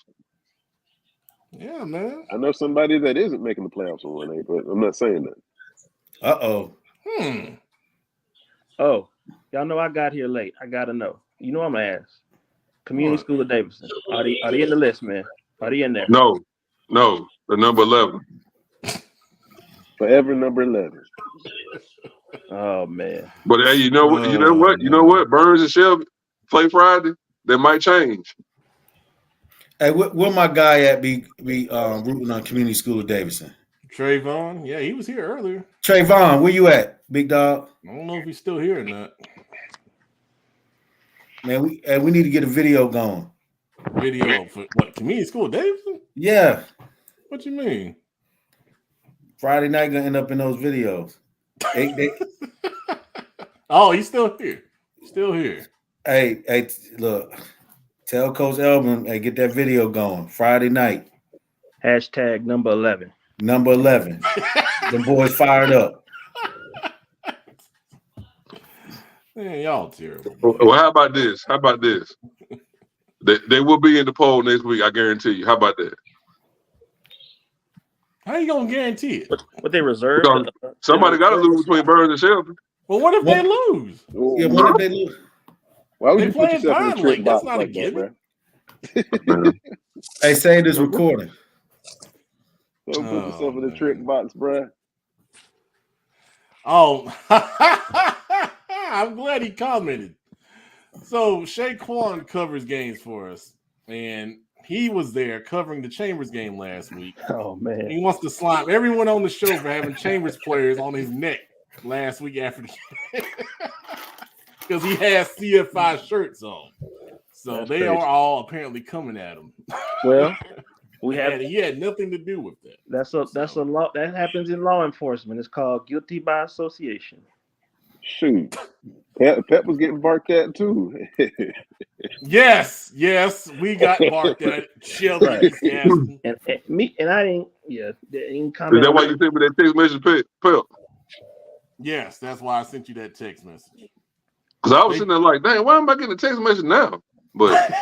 [SPEAKER 1] Yeah, man.
[SPEAKER 7] I know somebody that isn't making the playoffs on 1A, but I'm not saying that.
[SPEAKER 8] Uh-oh.
[SPEAKER 3] Oh, y'all know I got here late. I gotta know. You know I'm gonna ask. Community School of Davidson. Are they in the list, man? Are they in there?
[SPEAKER 5] No, the number 11.
[SPEAKER 7] Forever number 11.
[SPEAKER 3] Oh man.
[SPEAKER 5] But hey, you know what? Burns and Shelby play Friday. They might change.
[SPEAKER 8] Hey, where my guy at be rooting on Community School of Davidson?
[SPEAKER 1] Trayvon, yeah, he was here earlier.
[SPEAKER 8] Trayvon, where you at, big dog?
[SPEAKER 1] I don't know if he's still here or not.
[SPEAKER 8] Man, we need to get a video going.
[SPEAKER 1] Video for what? Community School of Davidson?
[SPEAKER 8] Yeah.
[SPEAKER 1] What you mean?
[SPEAKER 8] Friday night gonna end up in those videos.
[SPEAKER 1] Oh, he's still here. Still here.
[SPEAKER 8] Hey, look. Tell Coach Elvin, hey, get that video going. Friday night.
[SPEAKER 3] Hashtag number 11.
[SPEAKER 8] Number 11. The boys fired up.
[SPEAKER 1] Man, y'all terrible.
[SPEAKER 5] Well, how about this? They will be in the poll next week, I guarantee you. How about that?
[SPEAKER 1] How you gonna guarantee it?
[SPEAKER 3] What they reserved?
[SPEAKER 5] Somebody got to lose between Burns and Shelby.
[SPEAKER 1] Well, what if they lose?
[SPEAKER 8] Yeah, what if they lose?
[SPEAKER 7] Why would you put yourself in a trick box like that, bro?
[SPEAKER 8] Hey, say this recording.
[SPEAKER 7] Don't put yourself in a trick box, bro.
[SPEAKER 1] Oh, I'm glad he commented. So Shaquan covers games for us, and he was there covering the Chambers game last week.
[SPEAKER 3] Oh man,
[SPEAKER 1] he wants to slime everyone on the show for having Chambers players on his neck last week after the game because he has CFI shirts on. So that's crazy. Are all apparently coming at him.
[SPEAKER 3] Well,
[SPEAKER 1] he had nothing to do with that.
[SPEAKER 3] That's a law that happens in law enforcement. It's called guilty by association.
[SPEAKER 7] Shoot, Pep was getting barked at too.
[SPEAKER 1] Yes. Yes, we got barked at. Shelby East Gaston.
[SPEAKER 3] And I didn't. Yeah, didn't
[SPEAKER 5] Is
[SPEAKER 3] comment.
[SPEAKER 5] that why you sent me that text message, Pep?
[SPEAKER 1] Yes, that's why I sent you that text message.
[SPEAKER 5] Because I was sitting there like, dang, why am I getting a text message now? But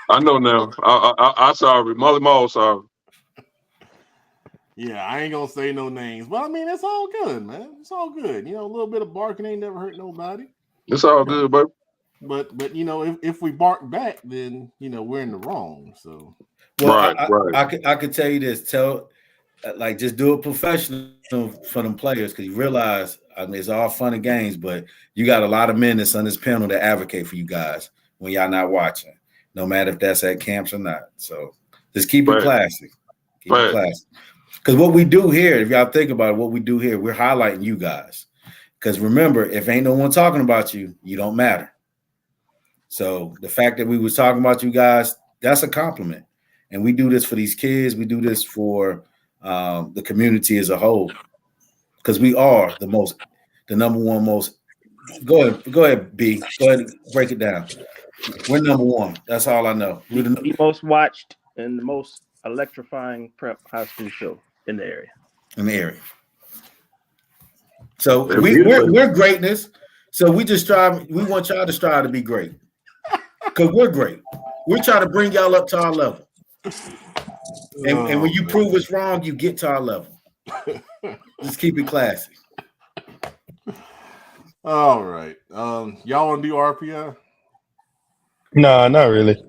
[SPEAKER 5] I know now. I sorry. Molly Mall sorry.
[SPEAKER 1] Yeah, I ain't gonna say no names, but I mean it's all good, man. It's all good. You know, a little bit of barking ain't never hurt nobody.
[SPEAKER 5] It's all good, baby.
[SPEAKER 1] But you know, if we bark back, then you know we're in the wrong. So
[SPEAKER 8] well,
[SPEAKER 5] right.
[SPEAKER 8] I could tell you this. Just do it professional for them players, because you realize, I mean, it's all fun and games, but you got a lot of men that's on this panel that advocate for you guys when y'all not watching, no matter if that's at camps or not. So just keep it classy. Keep it classy. Because what we do here, if y'all think about it, what we do here, we're highlighting you guys. Because remember, if ain't no one talking about you, you don't matter. So the fact that we was talking about you guys, that's a compliment. And we do this for these kids. We do this for the community as a whole, because we are the number one most. Go ahead, B. Go ahead and break it down. We're number one. That's all I know. We're
[SPEAKER 3] the most watched and the most electrifying prep high school show in the area. So we're greatness. So we just strive. We want y'all to strive to be great, because we're great. We're trying to bring y'all up to our level. And when you prove us wrong, you get to our level. Just keep it classy.
[SPEAKER 1] All right. Y'all want to do RPI?
[SPEAKER 6] No, not really.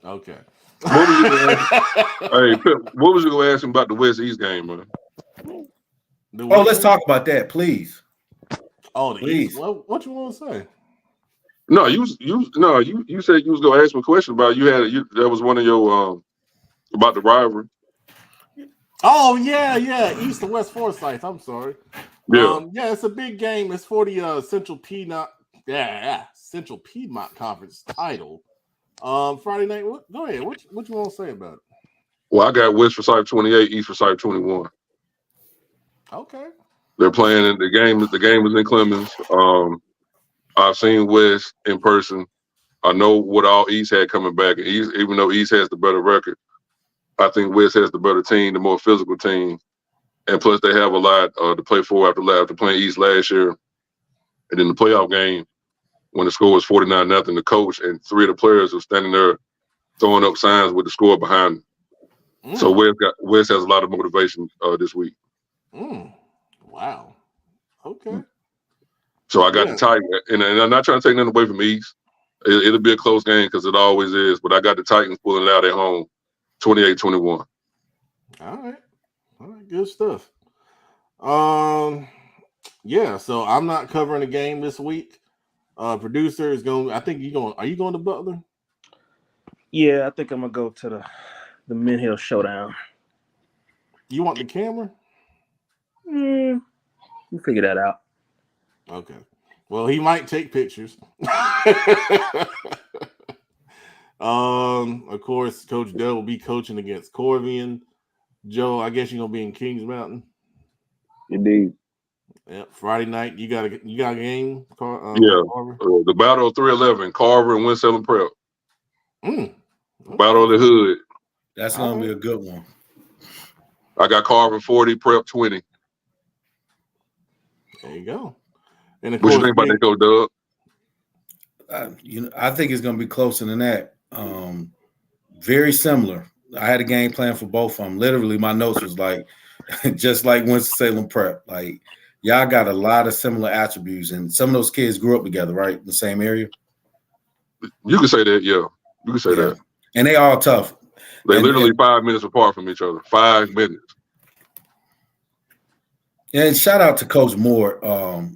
[SPEAKER 1] Okay.
[SPEAKER 5] What was you gonna ask him about the West East game, man?
[SPEAKER 8] Let's talk about that, please.
[SPEAKER 1] Oh, the East. Well, what you want to say?
[SPEAKER 5] No, you said you was gonna ask me a question about that was one of your about the rivalry.
[SPEAKER 1] Oh yeah, East and West Forsyth. I'm sorry.
[SPEAKER 5] Yeah,
[SPEAKER 1] it's a big game. It's for the Central Piedmont Conference title. Friday night. Go ahead. What you want to say about it?
[SPEAKER 5] Well, I got West Forsyth 28, East Forsyth 21.
[SPEAKER 1] Okay.
[SPEAKER 5] They're playing in the game. The game is in Clemens. I've seen West in person. I know what all East had coming back. Even though East has the better record, I think West has the better team, the more physical team. And plus, they have a lot to play for after playing East last year. And in the playoff game, when the score was 49-0, the coach and three of the players were standing there throwing up signs with the score behind them. So West has a lot of motivation this week.
[SPEAKER 1] Wow. Okay.
[SPEAKER 5] So I got the Titans, and I'm not trying to take nothing away from East. It'll be a close game because it always is, but I got the Titans pulling it out at home, 28-21.
[SPEAKER 1] All right, good stuff. So I'm not covering the game this week. Producer is going. I think Are you going to Butler?
[SPEAKER 3] Yeah, I think I'm gonna go to the Mid Hill Showdown.
[SPEAKER 1] You want the camera?
[SPEAKER 3] You figure that out.
[SPEAKER 1] Okay. Well, he might take pictures. Of course, Coach Dell will be coaching against Corvian. Joe, I guess you're gonna be in Kings Mountain.
[SPEAKER 7] Indeed.
[SPEAKER 1] Yeah. Friday night, you got a game.
[SPEAKER 5] The Battle of 311, Carver and Winston Prep. Battle of the Hood.
[SPEAKER 8] That's gonna be a good one.
[SPEAKER 5] I got Carver 40, Prep 20.
[SPEAKER 1] There you go. And of
[SPEAKER 5] what
[SPEAKER 1] course,
[SPEAKER 5] you think about that, Coach Doug?
[SPEAKER 8] I think it's going to be closer than that. Very similar. I had a game plan for both of them. Literally, my notes was like, just like Winston-Salem Prep. Like, y'all got a lot of similar attributes, and some of those kids grew up together, right, in the same area.
[SPEAKER 5] You can say that, yeah. You can say that.
[SPEAKER 8] And they all tough.
[SPEAKER 5] They literally 5 minutes apart from each other. 5 minutes.
[SPEAKER 8] And shout out to Coach Moore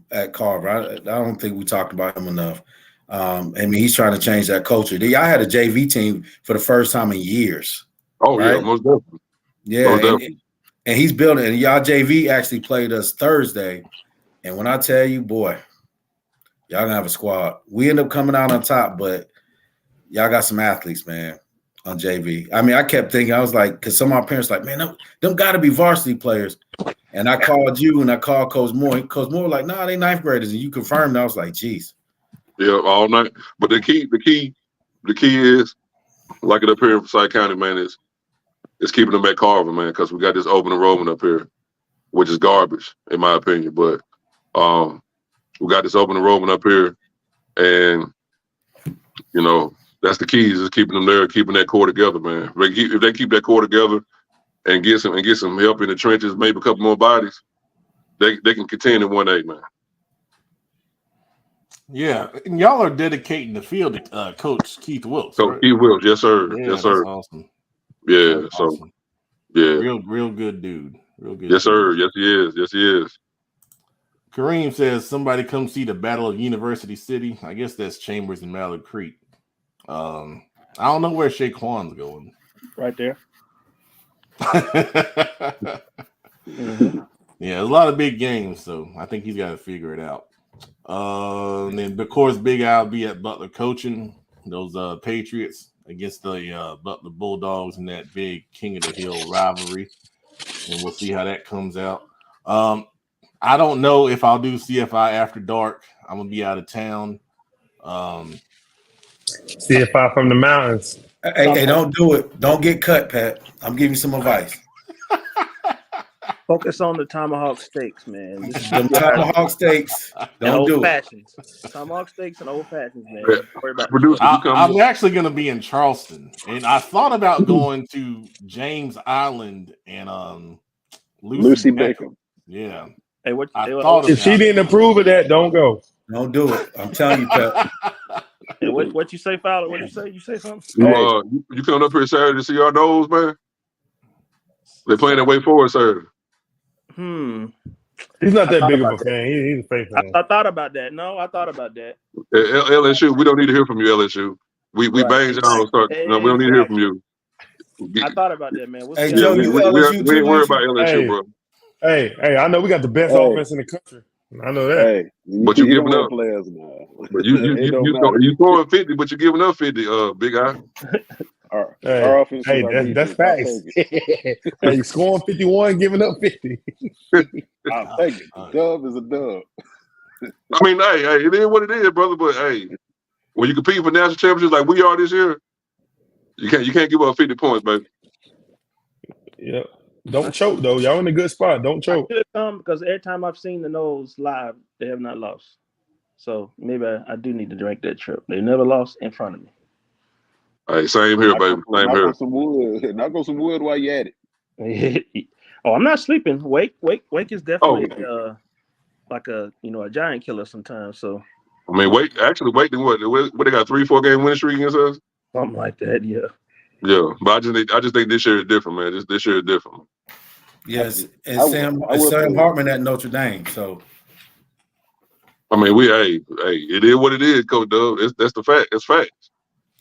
[SPEAKER 8] at Carver. I don't think we talked about him enough. I mean, he's trying to change that culture. Y'all had a JV team for the first time in years.
[SPEAKER 5] Oh,
[SPEAKER 8] right?
[SPEAKER 5] yeah, most definitely.
[SPEAKER 8] Yeah, most definitely. And he's building. And y'all JV actually played us Thursday. And when I tell you, boy, y'all going to have a squad. We end up coming out on top, but y'all got some athletes, man, on JV. I mean, I kept thinking, I was like, because some of my parents like, man, them got to be varsity players. And I called you and I called Coach Moore. Coach Moore was like, they ninth graders. And you confirmed. I was like, geez.
[SPEAKER 5] Yeah, all night. But the key the key is, like it up here in Forsyth County, man, is keeping them at Carver, man, because we got this open enrollment up here, which is garbage, in my opinion. But we got this open enrollment up here, and, you know, that's the key is keeping them there, keeping that core together, man. If they keep that core together and get some help in the trenches, maybe a couple more bodies, they can contend in 1A, man.
[SPEAKER 1] Yeah, and y'all are dedicating the field to Coach Keith Wilkes.
[SPEAKER 5] Coach Keith Wilkes, yes, sir.
[SPEAKER 1] Yeah,
[SPEAKER 5] yes, sir.
[SPEAKER 1] That's awesome.
[SPEAKER 5] Yeah,
[SPEAKER 1] that's
[SPEAKER 5] so
[SPEAKER 1] awesome.
[SPEAKER 5] yeah,
[SPEAKER 1] real good dude. Real good.
[SPEAKER 5] Yes,
[SPEAKER 1] dude.
[SPEAKER 5] sir. Yes, he is. Yes, he is.
[SPEAKER 1] Kareem says somebody come see the Battle of University City. I guess that's Chambers and Mallard Creek. I don't know where Shaquan's going.
[SPEAKER 3] Right there.
[SPEAKER 1] Mm-hmm. Yeah, a lot of big games, so I think he's got to figure it out. And then, of course, Big Al be at Butler coaching those Patriots against the Butler Bulldogs in that big King of the Hill rivalry. And we'll see how that comes out. I don't know if I'll do CFI after dark. I'm going to be out of town.
[SPEAKER 6] CFI from the mountains.
[SPEAKER 8] Hey, don't do it. Don't get cut, Pat. I'm giving you some advice.
[SPEAKER 3] Focus on the tomahawk steaks, man.
[SPEAKER 8] The tomahawk steaks. Don't do it.
[SPEAKER 3] Tomahawk steaks and old fashions, man.
[SPEAKER 5] Yeah.
[SPEAKER 3] Worry about
[SPEAKER 1] I'm actually going to be in Charleston, and I thought about going to James Island and Lucy Baker. Yeah.
[SPEAKER 3] Hey,
[SPEAKER 6] if she didn't approve of that, don't go.
[SPEAKER 8] Don't do it. I'm telling you, Pat.
[SPEAKER 3] Hey, what you say, Fowler? What you say? You say something?
[SPEAKER 5] You coming up here Saturday to see our nose, man? They're playing their way forward Saturday.
[SPEAKER 6] He's not that big of a fan. He's a fake fan.
[SPEAKER 3] I thought about that. No, I thought about that.
[SPEAKER 5] LSU, we don't need to hear from you, LSU. We banged y'all. No, we don't need to hear from you.
[SPEAKER 3] I thought about that, man.
[SPEAKER 8] Hey, Joe,
[SPEAKER 5] we ain't worried about LSU, bro.
[SPEAKER 6] Hey, I know we got the best offense in the country. I know that.
[SPEAKER 7] Hey,
[SPEAKER 5] but you giving up
[SPEAKER 7] players now.
[SPEAKER 5] But you throwing 50, but you're giving up 50, Big Eye.
[SPEAKER 7] Our offense
[SPEAKER 6] that's facts. Hey, scoring 51, giving up 50.
[SPEAKER 7] I'll take it. Dub is a dub.
[SPEAKER 5] I mean, hey, it is what it is, brother. But hey, when you compete for national championships like we are this year, you can't give up 50 points, baby.
[SPEAKER 6] Yep. Don't choke though. Y'all in a good spot. Don't choke.
[SPEAKER 3] Because every time I've seen the Noles live, they have not lost. So maybe I do need to direct that trip. They never lost in front of me.
[SPEAKER 5] Hey, same here, baby. Same here.
[SPEAKER 7] Knock on some wood while you at
[SPEAKER 3] it. Oh, I'm not sleeping. Wake is definitely like a giant killer sometimes. So
[SPEAKER 5] I mean, Wake did what they got 3-4 game winning streak against us?
[SPEAKER 3] Something like that, yeah.
[SPEAKER 5] Yeah, but I just think this year is different, man. This year is different.
[SPEAKER 8] Yes, and Sam Hartman at Notre Dame. So
[SPEAKER 5] I mean, it is what it is, Coach Dub. That's the fact. It's facts.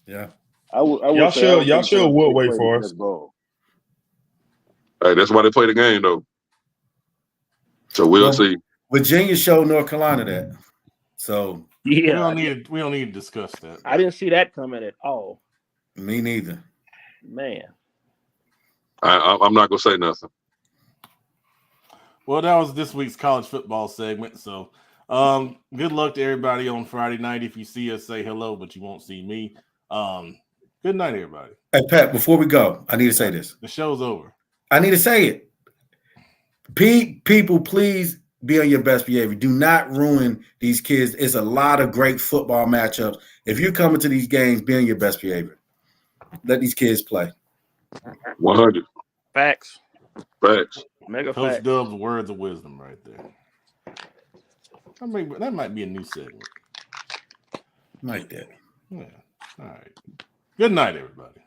[SPEAKER 8] Yeah.
[SPEAKER 6] Y'all sure would wait for us.
[SPEAKER 5] Hey, that's why they play the game, though. So we'll see.
[SPEAKER 8] Virginia showed North Carolina that. So
[SPEAKER 3] yeah,
[SPEAKER 1] we don't need to discuss that.
[SPEAKER 3] I didn't see that coming at all.
[SPEAKER 8] Me neither.
[SPEAKER 3] Man,
[SPEAKER 5] I'm not gonna say nothing.
[SPEAKER 1] Well, that was this week's college football segment. So, good luck to everybody on Friday night. If you see us, say hello, but you won't see me. Good night, everybody.
[SPEAKER 8] Hey, Pat, before we go, I need to say this.
[SPEAKER 1] The show's over.
[SPEAKER 8] I need to say it. People, please be on your best behavior. Do not ruin these kids. It's a lot of great football matchups. If you're coming to these games, be on your best behavior. Let these kids play.
[SPEAKER 5] 100.
[SPEAKER 3] Facts.
[SPEAKER 1] Mega Coach facts. Dub's words of wisdom right there. That might be a new segment.
[SPEAKER 8] Like that.
[SPEAKER 1] Yeah. All right. Good night, everybody.